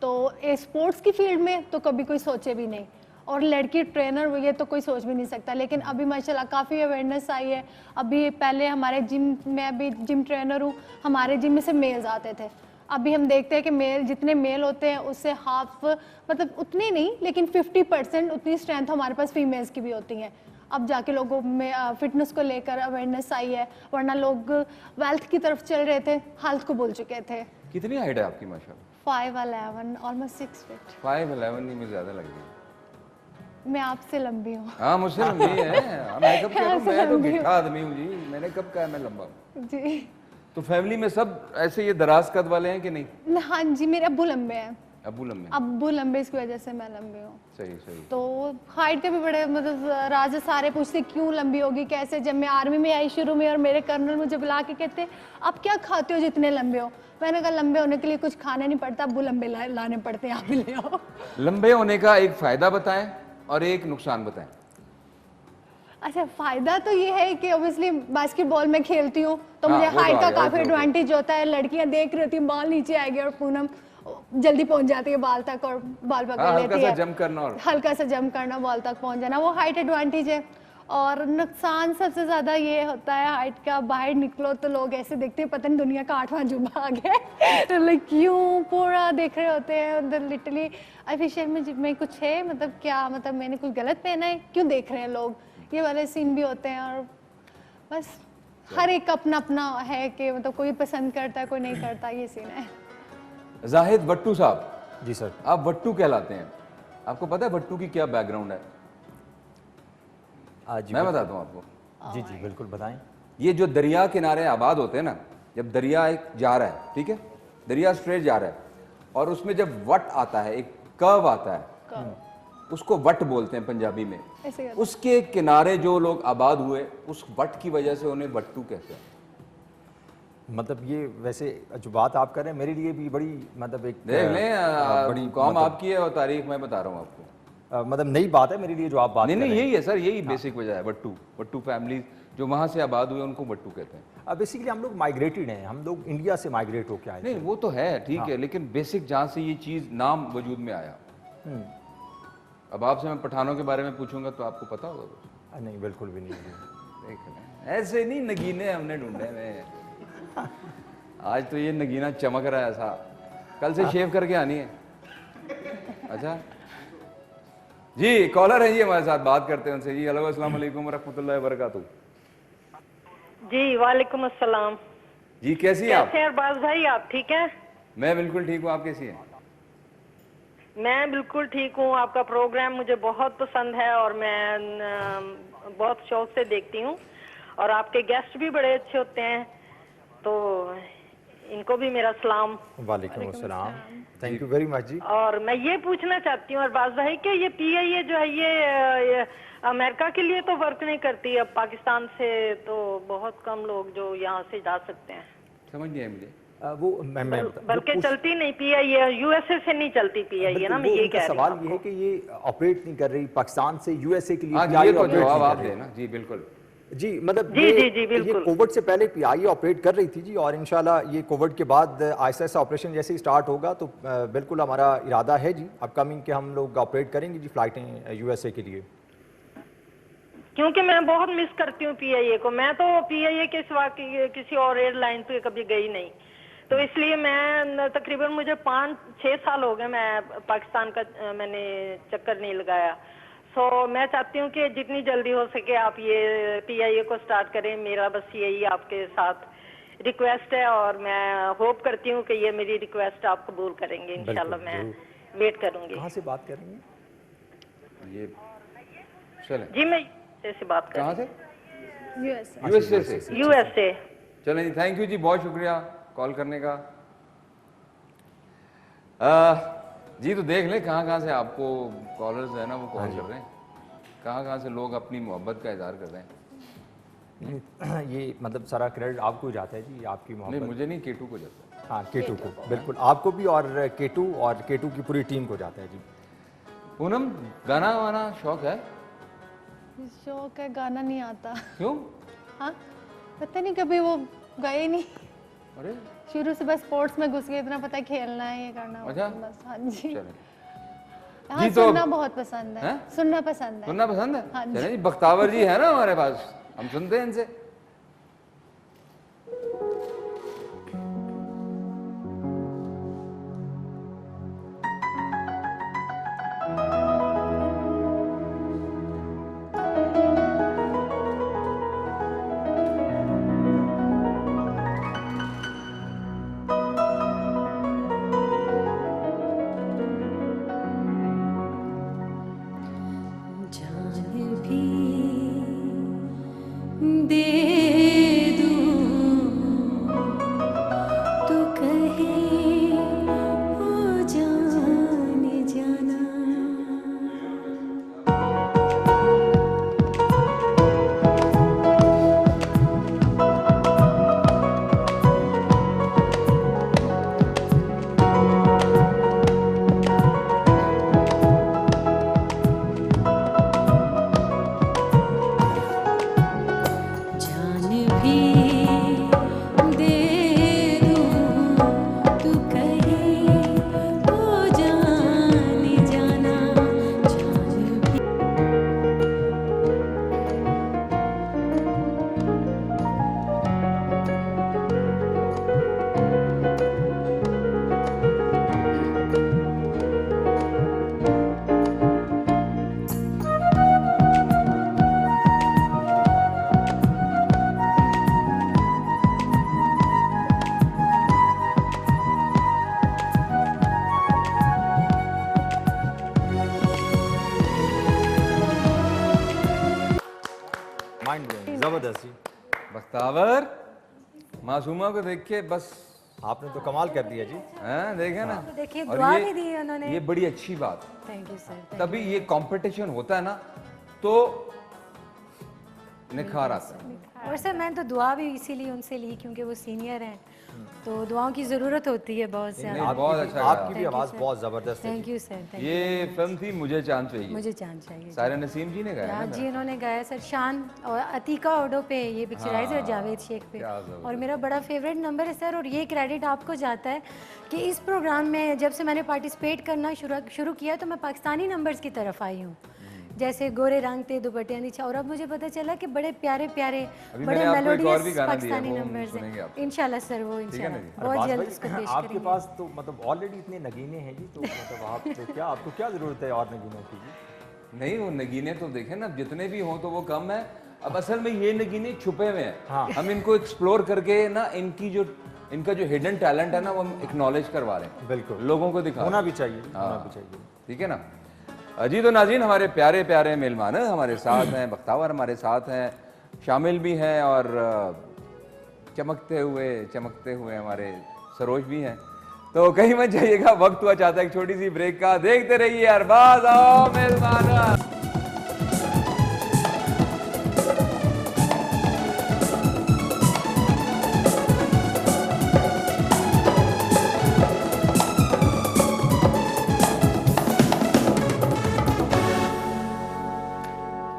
तो स्पोर्ट्स की फील्ड में तो कभी कोई सोचे भी नहीं, और लड़की ट्रेनर ये तो कोई सोच भी नहीं सकता। लेकिन अभी माशाल्लाह काफ़ी अवेयरनेस आई है। अभी पहले हमारे जिम, मैं अभी जिम ट्रेनर हूँ, हमारे जिम में से मेल्स आते थे। अभी हम देखते हैं कि मेल जितने मेल होते हैं उससे हाफ, मतलब उतने नहीं लेकिन 50% उतनी स्ट्रेंथ हमारे पास फीमेल्स की भी होती हैं। अब जाके लोगों में फिटनेस को लेकर अवेयरनेस आई है, वरना लोग वेल्थ की तरफ चल रहे थे, हेल्थ को भूल चुके थे। कितनी हाइट है आपकी माशाल्लाह? 5'11", ऑलमोस्ट 6 फीट। 5'11" नहीं, मुझे ज़्यादा लग रही है। मैं आपसे लंबी हूँ। हाँ मुझसे लंबी है। मैं कब कह रहा हूँ, मैं तो गिट्ठा आदमी हूँ जी, मैंने कब कहा मैं लंबा हूँ? जी। तो फैमिली में सब ऐसे ये दराज कद वाले हैं कि नहीं? हाँ जी, मेरे अब्बू लंबे हैं। अब्बू लंबे? अब्बू लंबे, इसकी वजह से मैं लंबी हूँ। सही सही। तो हाइट के भी बड़े मतलब राज सारे पूछते क्यों लंबी होगी कैसे। जब मैं आर्मी में आई शुरू में और मेरे कर्नल मुझे बुला के कहते आप क्या खाते हो जितने लंबे हो। मैंने कहा लंबे होने के लिए कुछ खाना नहीं पड़ता, अब्बू लंबे लाने पड़ते हैं, आप भी ले आओ। लंबे होने का एक फायदा बताएं और एक नुकसान बताएं। अच्छा, फायदा तो ये है कि ऑब्वियसली बास्केटबॉल में खेलती हूँ तो मुझे हाइट का काफी एडवांटेज होता है। लड़कियां देख रही होती हैं बाल नीचे आएंगे और पूनम जल्दी पहुंच जाती है बाल तक और बाल पकड़ लेती है। हल्का सा जंप करना और हल्का सा जंप करना, बाल तक पहुंच जाना, वो हाइट एडवांटेज है। और नुकसान सबसे ज्यादा ये होता है हाइट का, बाहर निकलो तो लोग ऐसे देखते हैं पता नहीं दुनिया का 8वां जुबा आ गया तो लाइक क्यों पूरा देख रहे होते हैं उधर। लिटरली ऑफिशियल में कुछ है, मतलब क्या, मतलब मैंने कुछ गलत पहना है, क्यों देख रहे हैं लोग, ये वाले सीन भी होते हैं। और बस हर एक अपना अपना है कि मतलब कोई पसंद करता है कोई नहीं करता, ये सीन है। जाहिद वट्टू साहब। जी सर। आप वट्टू कहलाते हैं, आपको पता है वट्टू की क्या बैकग्राउंड है? जी मैं बताता हूँ आपको। जी जी बिल्कुल बताएं। ये जो दरिया किनारे आबाद होते हैं ना, जब दरिया एक जा रहा है, ठीक है, दरिया स्ट्रेट जा रहा है और उसमें जब वट आता है, एक कर्व आता है, उसको वट बोलते हैं पंजाबी में। ऐसे करते उसके किनारे जो लोग आबाद हुए, उस वट की वजह से उन्हें वट्टू कहते हैं। मतलब ये वैसे जो बात आप कर रहे हैं मेरे लिए भी बड़ी मतलब एक देख लें, बड़ी कौम मतलब, आपकी है और तारीख मैं बता रहा हूँ आपको। मतलब नई बात है मेरे लिए जो आप बात नहीं कर नहीं, रहे यही है सर, यही बेसिक वजह है। वट्टू, वट्टू फैमिली जो वहां से आबाद हुए उनको वट्टू कहते हैं। हैं। बेसिकली हम लोग माइग्रेटेड हैं, हम लोग इंडिया से माइग्रेट होके आए थे। नहीं वो तो है, ठीक है, लेकिन बेसिक जहाँ से ये चीज नाम वजूद में आया। अब आपसे मैं पठानों के बारे में पूछूंगा तो आपको पता होगा कुछ? नहीं बिल्कुल भी नहीं। देख लें, ऐसे नहीं नगीने हमने ढूंढे में। आज तो ये नगीना चमक रहा है ऐसा, कल से शेव करके आनी है। अच्छा जी, कॉलर है जी हमारे साथ, बात करते हैं उनसे जी। हेलो, अस्सलाम वालेकुम व रहमतुल्लाहि व बरकातहू। जी वालेकुम अस्सलाम। जी कैसी हैं आप? कैसे हैं अरबाज भाई, आप ठीक हैं? मैं बिल्कुल ठीक हूँ, आप कैसी हैं? मैं बिल्कुल ठीक हूँ। आपका प्रोग्राम मुझे बहुत पसंद है और मैं बहुत शौक से देखती हूँ, और आपके गेस्ट भी बड़े अच्छे होते हैं, तो इनको भी मेरा सलाम। वालेकुम अस्सलाम, थैंक यू वेरी मच जी। और मैं ये पूछना चाहती हूँ अरबाज भाई कि ये PIA जो है ये अमेरिका के लिए तो वर्क नहीं करती, अब पाकिस्तान से तो बहुत कम लोग जो यहाँ से जा सकते हैं। समझ नहीं आई मुझे। वो मैं बल्कि चलती नहीं PIA, USA से नहीं चलती PIA ना, मैं ये कह रही हूँ। सवाल ये है कि ये ऑपरेट नहीं कर रही पाकिस्तान से USA के लिए। हाँ, ये तो जवाब आप देना जी। बिल्कुल जी, मतलब जी, ये, जी, जी, बिल्कुल। ये कोविड से पहले PIA ऑपरेट कर रही थी जी, और इंशाल्लाह ये कोविड के बाद आहिस्ता आहिस्ता ऑपरेशन जैसे ही स्टार्ट होगा तो बिल्कुल हमारा इरादा है जी अपकमिंग के हम लोग ऑपरेट करेंगे जी फ्लाइटें USA के लिए। क्योंकि मैं बहुत मिस करती हूँ PIA को। मैं तो PIA के सिवा किसी और एयरलाइन पे कभी गई नहीं, तो इसलिए मैं तकरीबन मुझे 5-6 साल हो गए मैं पाकिस्तान का मैंने चक्कर नहीं लगाया। तो मैं चाहती हूँ कि जितनी जल्दी हो सके आप ये PIA को स्टार्ट करें। मेरा बस यही आपके साथ रिक्वेस्ट है, और मैं होप करती हूँ कि ये मेरी रिक्वेस्ट आप कबूल करेंगे। इंशाल्लाह मैं वेट करूँगी। कहाँ से बात करेंगे? ये चलें जी, मैं USA से बात कर कहाँ से? USA USA से। USA। चलें जी, थैंक यू जी, बहुत शुक्रिया कॉल करने का। जी तो देख लें कहाँ कहाँ से आपको कॉलर्स है ना वो कॉल कर रहे हैं, कहाँ कहाँ से लोग अपनी मोहब्बत का इजहार कर रहे हैं। ये मतलब सारा क्रेडिट आपको जाता है जी, आपकी नहीं मोहब्बत। मुझे नहीं, केटू को जाता है। हाँ केटू को, बिल्कुल आपको भी, और केटू की पूरी टीम को जाता है जी। पूनम, गाना वाना शौक है? शौक है, गाना नहीं आता। क्यों? हाँ, पता नहीं, कभी वो गए नहीं। अरे शुरू से बस स्पोर्ट्स में घुस गए, इतना पता है खेलना है, ये करना है, अच्छा। बस। हाँ जी। चलें। हाँ, जी, तो- सुनना बहुत पसंद है। हैं? सुनना पसंद है। सुनना पसंद है? हाँ जी। चलें जी, बख्तावर जी है ना हमारे पास, हम सुनते हैं इनसे। जान भी दे दूं तो कहे ओ जाने जाना। जान भी दे दूं तू कहे ओ जाने जाना। जान भी माइंड ब्लोइंग, जबरदस्त जी। बख्तावर, मासूमा को देख के बस आपने तो कमाल कर दिया जी। हाँ देखे ना। तो देखिए और दुआ ये- भी दी उन्होंने। ये बड़ी अच्छी बात। Thank you sir. तभी ये कंपटीशन होता है ना तो निखार आता है। और सर मैंने तो दुआ भी इसीलिए उनसे ली क्योंकि वो सीनियर हैं, तो दुआओं की ज़रूरत होती है बहुत नहीं, ज़्यादा। बहुत अच्छा आपकी भी Thank you, आवाज़ sir. बहुत ज़बरदस्त है थैंक जी। You sir. Thank you. ये फिल्म थी मुझे चांद चाहिए, मुझे चांद चाहिए। सारे नसीम जी ने गाया हाँ ना। जी, उन्होंने गाया सर शान और अतीका ओडो पे ये पिक्चराइज है, जावेद शेख पे। क्या जबरदस्त। और मेरा बड़ा फेवरेट नंबर है सर, और ये क्रेडिट आपको जाता है कि इस प्रोग्राम में जब से मैंने पार्टिसिपेट करना शुरू किया तो मैं पाकिस्तानी नंबर्स की तरफ आई हूँ, जैसे गोरे रंग थे दुपट्टियाँ नीचे, और अब मुझे पता चला कि बड़े प्यारे प्यारे अभी बड़े मैंने आपको एक और भी मेलोडियस गाना दिया है, पाकिस्तानी वो हम नंबर्स सुनेंगे हैं। आपसे। इंशाल्लाह सर, वो है ना इंशाल्लाह जी? बहुत अरबाज जल्द भाई, उसको पेश आपके करेंगे। पास तो मतलब ऑलरेडी इतने नगीने हैं जी, तो मतलब आप तो क्या, आपको क्या ज़रूरत है और नगीनों की जी? नहीं वो नगीने तो देखे ना, जितने भी हों तो वो कम है। अब असल में ये नगीने छुपे हुए हैं। हाँ। हम इनको एक्सप्लोर करके ना इनका जो हिडन टैलेंट है ना वो हम एक्नॉलेज करवा रहे हैं, बिल्कुल लोगों को दिखा होना रहे हैं। भी चाहिए, होना हाँ। भी चाहिए। ठीक है ना। अजी तो नाज़रीन, हमारे प्यारे प्यारे मेहमान हमारे साथ हैं, बख्तावर हमारे साथ हैं, शामिल भी हैं, और चमकते हुए हमारे सरोज भी हैं। तो कहीं मत जाइएगा, वक्त हुआ चाहता है एक छोटी सी ब्रेक का। देखते रहिए अरबाज आओ मेहमान।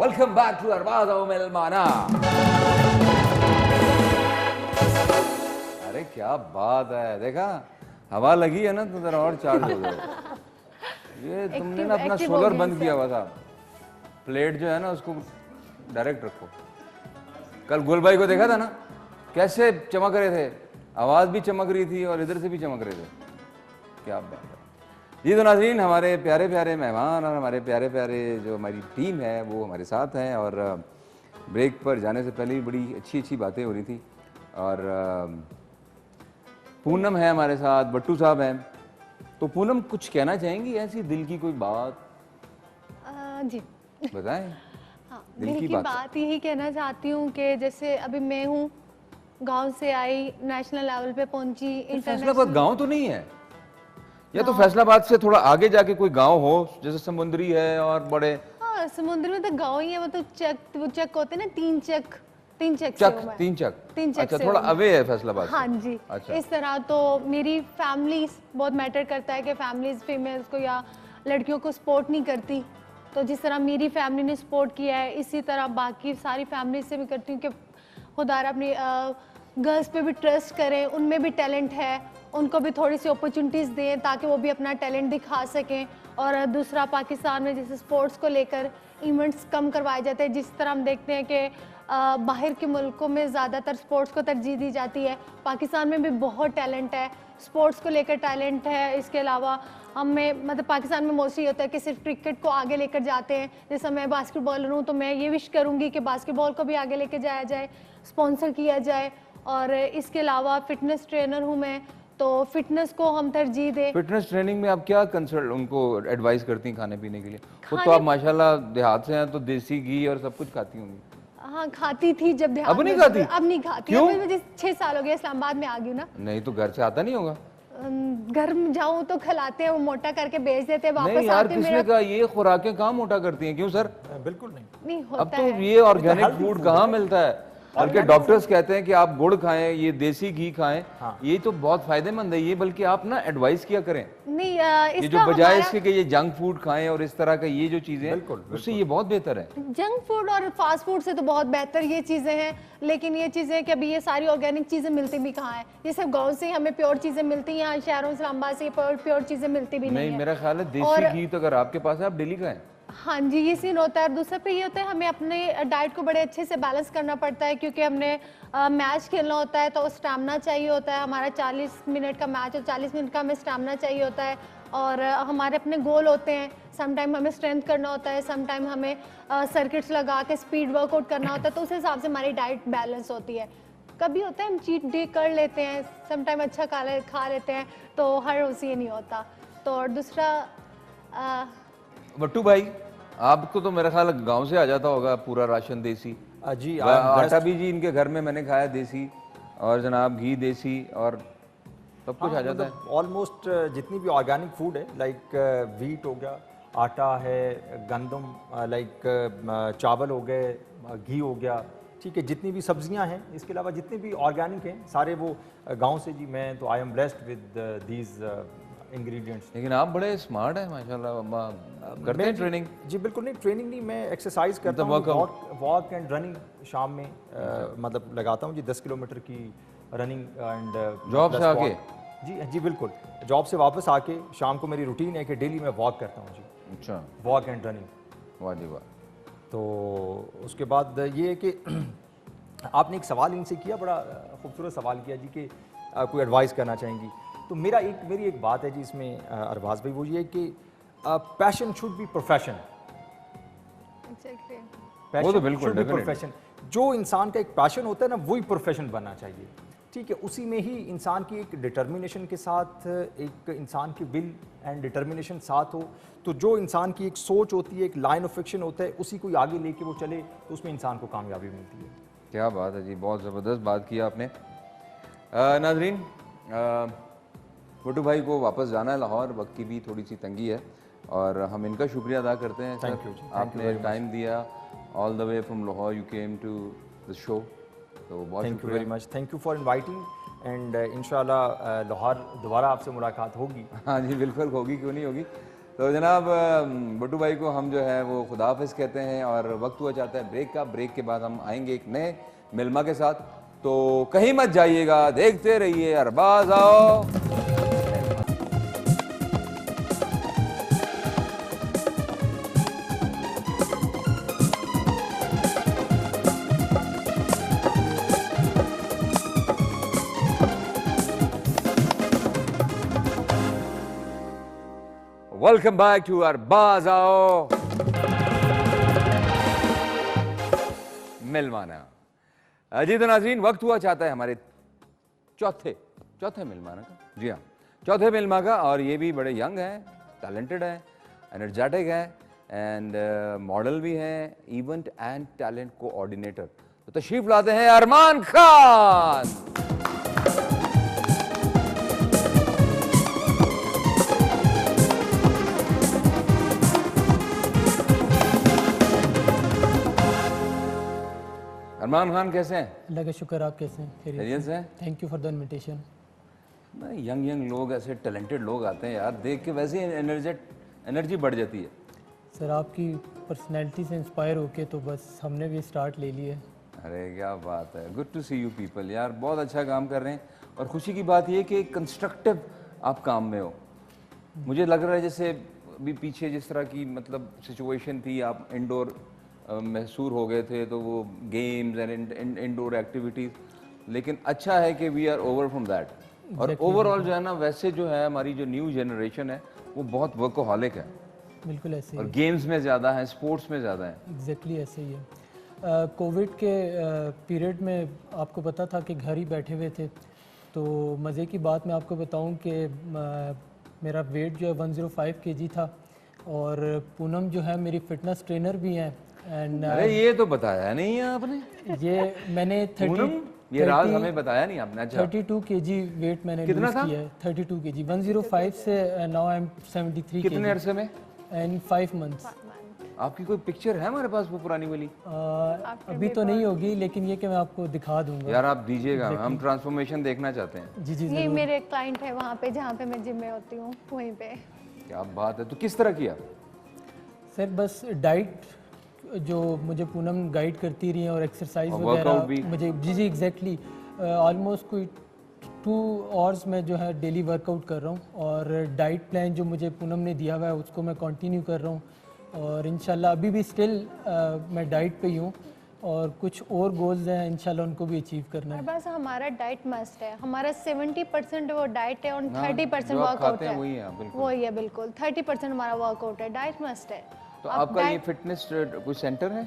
वेलकम बैक टू अरबाज आओ मेहमाना। अरे क्या बात है, देखा हवा लगी है ना तो जरा और चार्ज हो गए। ये तुमने ना अपना एक्टिव हो सोलर गए बंद सर। किया हुआ था, प्लेट जो है ना उसको डायरेक्ट रखो। कल गुल भाई को देखा था ना कैसे चमक रहे थे, आवाज भी चमक रही थी और इधर से भी चमक रहे थे। क्या बात है जी। तो नाज़रीन, हमारे प्यारे प्यारे मेहमान और हमारे प्यारे प्यारे जो हमारी टीम है वो हमारे साथ हैं, और ब्रेक पर जाने से पहले भी बड़ी अच्छी अच्छी बातें हो रही थी। और पूनम है हमारे साथ, बट्टू साहब हैं। तो पूनम कुछ कहना चाहेंगी, ऐसी दिल की कोई बात जी बताएं। हाँ, दिल दिल की की बात। बात यही कहना चाहती हूँ कि जैसे अभी मैं हूँ, गांव से आई, नेशनल लेवल पे पहुंची, फैसलाबाद गांव तो नहीं है, या तो फैसलाबाद से थोड़ा आगे जाके कोई गांव हो, जैसे समुद्री है और बड़े हाँ, समुद्र में तो गांव ही है। वो तो वो चक होते हैं ना, तीन चक से चक, हूँ मैं। तीन चक। तीन चक अच्छा, से थोड़ा हूँ मैं। अवे है फैसलाबाद से। हाँ जी। अच्छा। इस तरह तो मेरी फैमिली बहुत मैटर करता है कि फैमिलीज फीमेल्स को या लड़कियों को सपोर्ट नहीं करती, तो जिस तरह मेरी फैमिली ने सपोर्ट किया है इसी तरह बाकी सारी फैमिली से भी करती हूँ कि खुदारा अपनी गर्ल्स पे भी ट्रस्ट करें, उनमें भी टैलेंट है, उनको भी थोड़ी सी अपॉर्चुनिटीज़ दें ताकि वो भी अपना टैलेंट दिखा सकें। और दूसरा, पाकिस्तान में जैसे स्पोर्ट्स को लेकर इवेंट्स कम करवाए जाते हैं, जिस तरह हम देखते हैं कि बाहर के मुल्कों में ज़्यादातर स्पोर्ट्स को तरजीह दी जाती है, पाकिस्तान में भी बहुत टैलेंट है, स्पोर्ट्स को लेकर टैलेंट है। इसके अलावा हमें मतलब पाकिस्तान में मोस्टली होता है कि सिर्फ क्रिकेट को आगे लेकर जाते हैं। जैसे मैं बास्केटबॉलर हूँ तो मैं ये विश करूँगी कि बास्केटबॉल को भी आगे लेकर जाया जाए, स्पॉन्सर किया जाए। और इसके अलावा फिटनेस ट्रेनर हूँ मैं, तो फिटनेस को हम तरजीह दें। फिटनेस ट्रेनिंग में आप क्या कंसल्ट उनको एडवाइस करती हैं खाने पीने के लिए? खुद तो आप माशाल्लाह देहात से हैं, तो देसी घी और सब कुछ खाती होंगी। हाँ, खाती थी जब देहात अब नहीं में, खाती? अब नहीं खाती। क्यों? अब मुझे 6 साल हो गए, इस्लामाबाद में आ गई हूँ ना। नहीं तो घर से आता नहीं होगा? घर में जाऊँ तो खिलाते हैं, वो मोटा करके बेच देते हैं, नहीं वापस यार, आके किसने मेरा कहा ये खुराकें कहाँ मोटा करती हैं? क्यों सर? बिल्कुल नहीं। नहीं अब होता तो है। ये ऑर्गेनिक फूड कहाँ मिलता है? बल्कि डॉक्टर्स कहते हैं कि आप गुड़ खाएं, ये देसी घी खाएं, ये तो बहुत फायदेमंद है ये। बल्कि आप ना एडवाइस किया करें, नहीं ये इसका जो बजाय हमारा इसके कि ये जंक फूड खाएं और इस तरह का ये जो चीजें हैं, उससे ये बहुत बेहतर है। जंक फूड और फास्ट फूड से तो बहुत बेहतर ये चीज़ें हैं, लेकिन ये चीज़ें कि अभी ये सारी ऑर्गेनिक चीज़ें मिलती भी कहाँ हैं? ये सब गांव से ही हमें प्योर चीज़ें मिलती हैं, यहाँ शहरों इस्लामाबाद से प्योर चीज़ें मिलती भी नहीं नहीं, है। मेरा ख्याल है देसी और- घी तो अगर आपके पास है आप डेली खाएं। हाँ जी, ये सीन होता है। और दूसरा पे ये होता है हमें अपने डाइट को बड़े अच्छे से बैलेंस करना पड़ता है, क्योंकि हमने मैच खेलना होता है तो स्टैमिना चाहिए होता है। हमारा 40 मिनट का मैच और 40 मिनट का हमें स्टैमिना चाहिए होता है। और हमारे अपने गोल होते हैं, सम टाइम हमें स्ट्रेंथ करना होता है, सम टाइम हमें सर्किट्स लगा के स्पीड वर्कआउट करना होता है, तो उस हिसाब से हमारी डाइट बैलेंस होती है। कभी होता है हम चीट डे कर लेते हैं, सम टाइम अच्छा खा लेते हैं, तो हर रोज़ ये नहीं होता। तो और दूसरा बट्टू भाई, आपको तो मेरा ख्याल गांव से आ जाता होगा पूरा राशन देसी। जी आटा भी जी इनके घर में मैंने खाया देसी, और जनाब घी देसी, और सब कुछ आ जाता है। ऑलमोस्ट जितनी भी ऑर्गेनिक फूड है, लाइक वीट हो गया, आटा है, गंदम, लाइक चावल हो गए, घी हो गया, ठीक है, जितनी भी सब्जियां हैं, इसके अलावा जितने भी ऑर्गेनिक हैं सारे वो गांव से जी। मैं तो I am blessed with these ingredients. लेकिन आप बड़े स्मार्ट हैं माशाल्लाह, करते हैं ट्रेनिंग? जी बिल्कुल नहीं, ट्रेनिंग नहीं, मैं एक्सरसाइज करता हूँ, वॉक एंड रनिंग शाम में मतलब लगाता हूँ जी, 10 किलोमीटर की रनिंग एंड जॉब से आके? जी जी बिल्कुल, जॉब से वापस आके शाम को मेरी रूटीन है कि डेली मैं वॉक करता हूँ जी। अच्छा, वॉक एंड रनिंग। वाह जी वाह। तो उसके बाद ये है कि आपने एक सवाल इनसे किया, बड़ा खूबसूरत सवाल किया जी कि कोई एडवाइस करना चाहेंगी। तो मेरी एक बात है जी इसमें अरबाज भाई, वो ये कि पैशन शुड बी प्रोफेशन। वो तो बिल्कुल प्रोफेशन, जो इंसान का एक पैशन होता है ना, वही प्रोफेशन बनना चाहिए, ठीक है। उसी में ही इंसान की एक डिटर्मिनेशन के साथ, एक इंसान की विल एंड डिटर्मिनेशन साथ हो, तो जो इंसान की एक सोच होती है, एक लाइन ऑफ एक्शन होता है, उसी को आगे लेके वो चले, तो उसमें इंसान को कामयाबी मिलती है। क्या बात है जी, बहुत ज़बरदस्त बात किया आपने। नाजरीन, भुट्टू भाई को वापस जाना है लाहौर, वक्त की भी थोड़ी सी तंगी है और हम इनका शुक्रिया अदा करते हैं। थैंक यू, आपने टाइम दिया, all the way from Lahore you came to the show, तो बहुत thank you very much, thank you for inviting and इंशाल्लाह लाहौर दोबारा आपसे मुलाकात होगी। हाँ जी बिल्कुल होगी, क्यों नहीं होगी। तो जनाब भुट्टू भाई को हम जो है वो खुदा हाफिज़ कहते हैं और वक्त हुआ चाहता है ब्रेक का। ब्रेक के बाद हम आएंगे एक नए मिल्मा के साथ, तो कहीं मत जाइएगा, देखते रहिए अरबाज आओ। वेलकम बैक टू अरबाज आओ मिलवाना। जी तो नाज़रीन, वक्त हुआ चाहता है हमारे चौथे मिलवाना का। जी हाँ, चौथे मिलमा का, और ये भी बड़े यंग हैं, टैलेंटेड हैं, एनर्जेटिक हैं एंड मॉडल भी हैं, इवेंट एंड टैलेंट कोऑर्डिनेटर। तो तशरीफ लाते हैं अरमान खान। अरमान खान कैसे हैं? अल्लाह का शुक्र, आप कैसे हैं? खैरियत से हैं? Thank you for the invitation. Young लोग, ऐसे टैलेंटेड लोग आते हैं यार, देख के वैसे ही एनर्जी बढ़ जाती है। सर आपकी पर्सनैलिटी से इंस्पायर होके तो बस हमने भी स्टार्ट ले लिया है। अरे क्या बात है, good to see you people यार, बहुत अच्छा काम कर रहे हैं। और खुशी की बात ये कि कंस्ट्रक्टिव आप काम में हो। मुझे लग रहा है जैसे अभी पीछे जिस तरह की मतलब सिचुएशन थी, आप इंडोर महसूर हो गए थे, तो वो गेम्स एंड इंडोर एक्टिविटीज़, लेकिन अच्छा है कि we are over from that. और ओवरऑल जो है ना, वैसे जो है हमारी जो न्यू जनरेशन है वो बहुत वर्कोहॉलिक है। बिल्कुल ऐसे ही, और गेम्स में ज़्यादा है, स्पोर्ट्स में ज़्यादा है। एग्जैक्टली ऐसे ही है। कोविड के पीरियड में आपको पता था कि घर ही बैठे हुए थे, तो मज़े की बात मैं आपको बताऊं कि मेरा वेट जो है 105 kg था, और पूनम जो है मेरी फिटनेस ट्रेनर भी हैं। एंड अरे ये तो बताया नहीं है आपने, ये मैंने 30 ये राज हमें बताया नहीं आपने। अच्छा, 32 kg वेट मैंने लूज किया है। 32 kg, 105 से नाउ आई एम 73 kg। कितने अरसे में? इन 5 months। आपकी कोई पिक्चर है हमारे पास वो पुरानी वाली? अभी तो नहीं होगी, लेकिन ये कि मैं आपको दिखा दूंगा। यार आप दीजिएगा, हम ट्रांसफॉर्मेशन देखना चाहते हैं। जी जी ये मेरे क्लाइंट है वहाँ पे जहाँ पे मैं जिम में होती हूँ, वहीं पे। क्या बात है, तो किस तरह किया? सर बस डाइट जो मुझे पूनम गाइड करती रही है, और एक्सरसाइज वगैरह मुझे, जी एग्जैक्टली, ऑलमोस्ट कोई 2 hours में जो है डेली वर्कआउट कर रहा हूँ, और डाइट प्लान जो मुझे पूनम ने दिया हुआ है उसको मैं कंटिन्यू कर रहा हूँ, और इंशाल्लाह अभी भी स्टिल मैं डाइट पे ही हूँ, और कुछ और गोल्स हैं इंशाल्लाह उनको भी अचीव करना है। बस हमारा डाइट मस्ट है, हमारा 70% वो डाइट है और 30% वर्कआउट है। वही है बिल्कुल, 30% हमारा वर्कआउट है, डाइट मस्ट है। तो आपका ये फिटनेस कोई सेंटर है?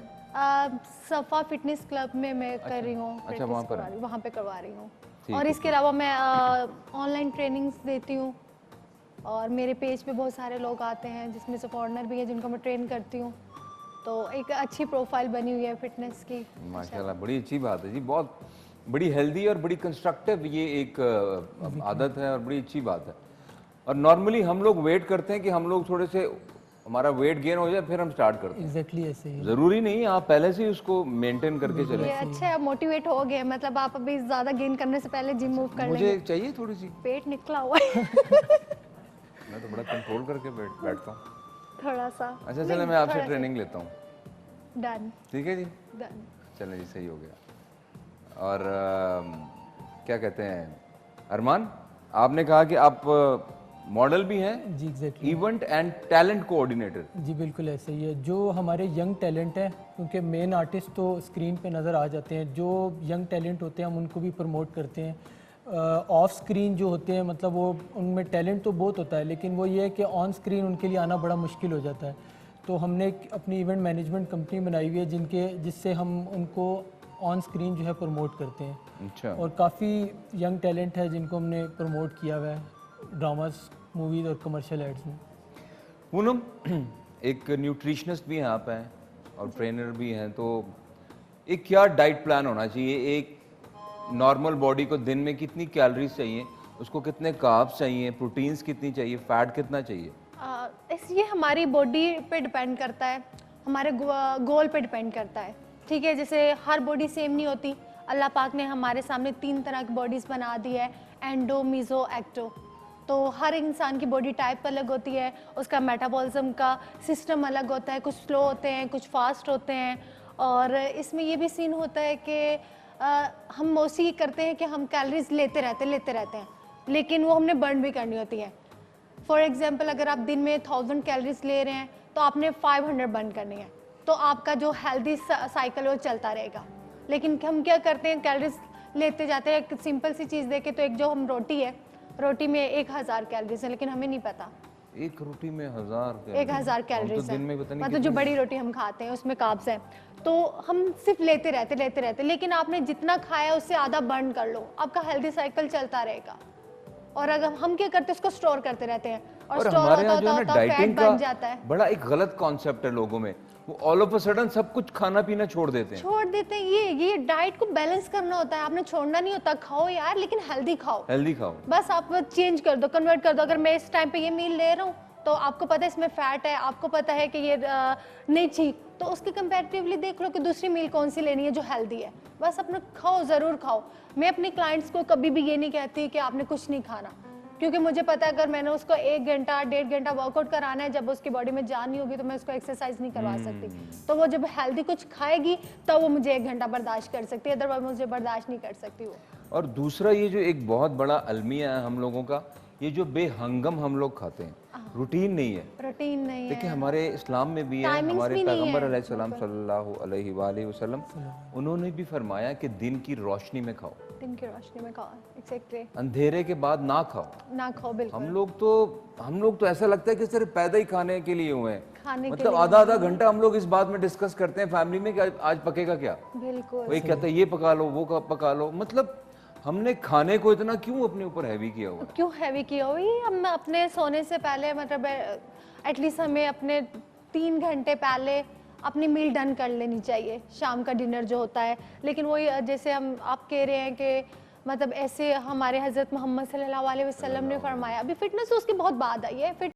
सफा फिटनेस क्लब में मैं कर रही हूँ। अच्छा, वहाँ पे करवा रही हूँ। और इसके अलावा मैं ऑनलाइन ट्रेनिंग्स देती हूँ, और मेरे पेज पे बहुत सारे लोग आते हैं जिसमें से फॉरेनर भी हैं जिनको मैं ट्रेन करती हूँ, तो एक अच्छी प्रोफाइल बनी हुई है फिटनेस की। माशाल्लाह, बड़ी अच्छी बात है जी, बहुत बड़ी हेल्दी और बड़ी कंस्ट्रक्टिव ये एक आदत है और बड़ी अच्छी बात है। और नॉर्मली हम लोग वेट करते हैं कि हम लोग थोड़े से हमारा वेट गेन हो जाए फिर हम स्टार्ट करते हैं। एग्जैक्टली ऐसे ही है। जरूरी नहीं, आप पहले से ही उसको मेंटेन करके चले। ये अच्छा है, मोटिवेट हो गए, मतलब आप अभी ज्यादा गेन करने से पहले जिम मूव कर लेंगे। मुझे चाहिए थोड़ी सी, पेट निकला हुआ है मैं तो बड़ा कंट्रोल करके बैठता हूँ। थोड़ा सा। अच्छा चले, मैं आपसे ट्रेनिंग लेता हूँ। डन ठीक है जी, डन। चलें जी, सही हो गया। और क्या कहते हैं अरमान, आपने कहा कि आप मॉडल भी हैं, जी exactly, event and talent coordinator. जी बिल्कुल ऐसे ही है। जो हमारे यंग टैलेंट है, क्योंकि मेन आर्टिस्ट तो स्क्रीन पे नज़र आ जाते हैं, जो यंग टैलेंट होते हैं हम उनको भी प्रमोट करते हैं। ऑफ स्क्रीन जो होते हैं, मतलब वो उनमें टैलेंट तो बहुत होता है, लेकिन वो ये है कि ऑन स्क्रीन उनके लिए आना बड़ा मुश्किल हो जाता है। तो हमने एक अपनी इवेंट मैनेजमेंट कंपनी बनाई हुई है जिससे हम उनको ऑन स्क्रीन जो है प्रमोट करते हैं। अच्छा। और काफ़ी यंग टैलेंट है जिनको हमने प्रमोट किया हुआ है ड्रामास, मूवीज़ और कमर्शियल एड्स में। पूनम, एक न्यूट्रिशनिस्ट भी हैं आप हैं और ट्रेनर भी हैं, तो एक क्या डाइट प्लान होना चाहिए? एक नॉर्मल बॉडी को दिन में कितनी कैलोरीज चाहिए, उसको कितने कार्ब्स चाहिए, प्रोटीन्स कितनी चाहिए, फैट कितना चाहिए? ये हमारी बॉडी पे डिपेंड करता है, हमारे गोल पे डिपेंड करता है। ठीक है, जैसे हर बॉडी सेम नहीं होती। अल्लाह पाक ने हमारे सामने 3 तरह की बॉडीज़ बना दी है, एंडो, मीज़ो, एक्टो। तो हर इंसान की बॉडी टाइप अलग होती है, उसका मेटाबॉलिज्म का सिस्टम अलग होता है, कुछ स्लो होते हैं, कुछ फास्ट होते हैं। और इसमें ये भी सीन होता है कि हम मोस्टली करते हैं कि हम कैलोरीज लेते रहते हैं, लेकिन वो हमने बर्न भी करनी होती है। फॉर एग्जांपल, अगर आप दिन में 1000 कैलोरीज ले रहे हैं तो आपने 500 बर्न करनी है, तो आपका जो हेल्दी साइकिल वो चलता रहेगा। लेकिन हम क्या करते हैं, कैलोरीज लेते जाते हैं। एक सिंपल सी चीज़ देखें तो एक जो हम रोटी है, रोटी में 1000 कैलोरीज है, लेकिन हमें नहीं पता एक रोटी में 1000 1000 कैलोरीज तो दिन में पता नहीं मतलब जो बड़ी रोटी हम खाते हैं उसमें कार्ब्स हैं। तो हम सिर्फ लेते रहते, लेकिन आपने जितना खाया उससे आधा बर्न कर लो, आपका हेल्दी साइकिल चलता रहेगा। और अगर हम क्या करते हैं, उसको स्टोर करते रहते हैं, और स्टोर हमारे यहाँ जो है ना होता डाइटिंग बन जाता है। का बड़ा एक गलत कॉन्सेप्ट है लोगों में, वो ऑल ऑफ अ सडन सब कुछ खाना पीना छोड़ देते हैं। ये डाइट को बैलेंस करना होता है, आपने छोड़ना नहीं होता। खाओ यार, लेकिन हेल्दी खाओ, हेल्दी खाओ। बस आप चेंज कर दो, कन्वर्ट कर दो। अगर मैं इस टाइम पे ये मील ले रहा हूँ तो आपको पता है इसमें फैट है, आपको पता है कि ये नहीं ठीक, तो उसके कंपैरेटिवली देख लो कि दूसरी मील कौन सी लेनी है जो हेल्दी है। बस अपना खाओ, ज़रूर खाओ। मैं अपने क्लाइंट्स को कभी भी ये नहीं कहती कि आपने कुछ नहीं खाना, क्योंकि मुझे पता है अगर मैंने उसको 1 घंटा 1.5 घंटा वर्कआउट कराना है, जब उसकी बॉडी में जान नहीं होगी तो मैं उसको एक्सरसाइज नहीं करवा सकती। तो वो जब हेल्दी कुछ खाएगी तब वो मुझे 1 घंटा बर्दाश्त कर सकती है, अदरवाइज मुझे बर्दाश्त नहीं कर सकती वो। और दूसरा, ये जो एक बहुत बड़ा अलमिया है हम लोगों का, ये जो बेहंगम हम लोग खाते हैं, रूटीन नहीं है। देखिए हमारे इस्लाम में भी है, हमारे पैगंबर अलैहिस्सलाम सल्लल्लाहु अलैहि वसल्लम, उन्होंने भी फरमाया कि दिन की रोशनी में खाओ, दिन की रोशनी में खाओ। एग्जैक्टली, अंधेरे के बाद ना खाओ। बिल्कुल। हम लोग तो ऐसा लगता है कि सिर्फ पैदा ही खाने के लिए हुए हैं। मतलब आधा घंटा हम लोग इस बात में डिस्कस करते हैं फैमिली में कि आज पकेगा क्या। बिल्कुल, कोई कहता है ये पका लो, वो पका लो। मतलब हमने खाने को इतना क्यों अपने ऊपर हैवी किया हुआ? ये हम अपने सोने से पहले, मतलब एटलीस्ट हमें अपने 3 घंटे पहले अपनी मील डन कर लेनी चाहिए, शाम का डिनर जो होता है। लेकिन वही जैसे आप कह रहे हैं कि मतलब ऐसे हमारे हज़रत मोहम्मद सल्लल्लाहु अलैहि वसल्लम ने फरमाया, अभी फिटनेस तो उसकी बहुत बाद आई है।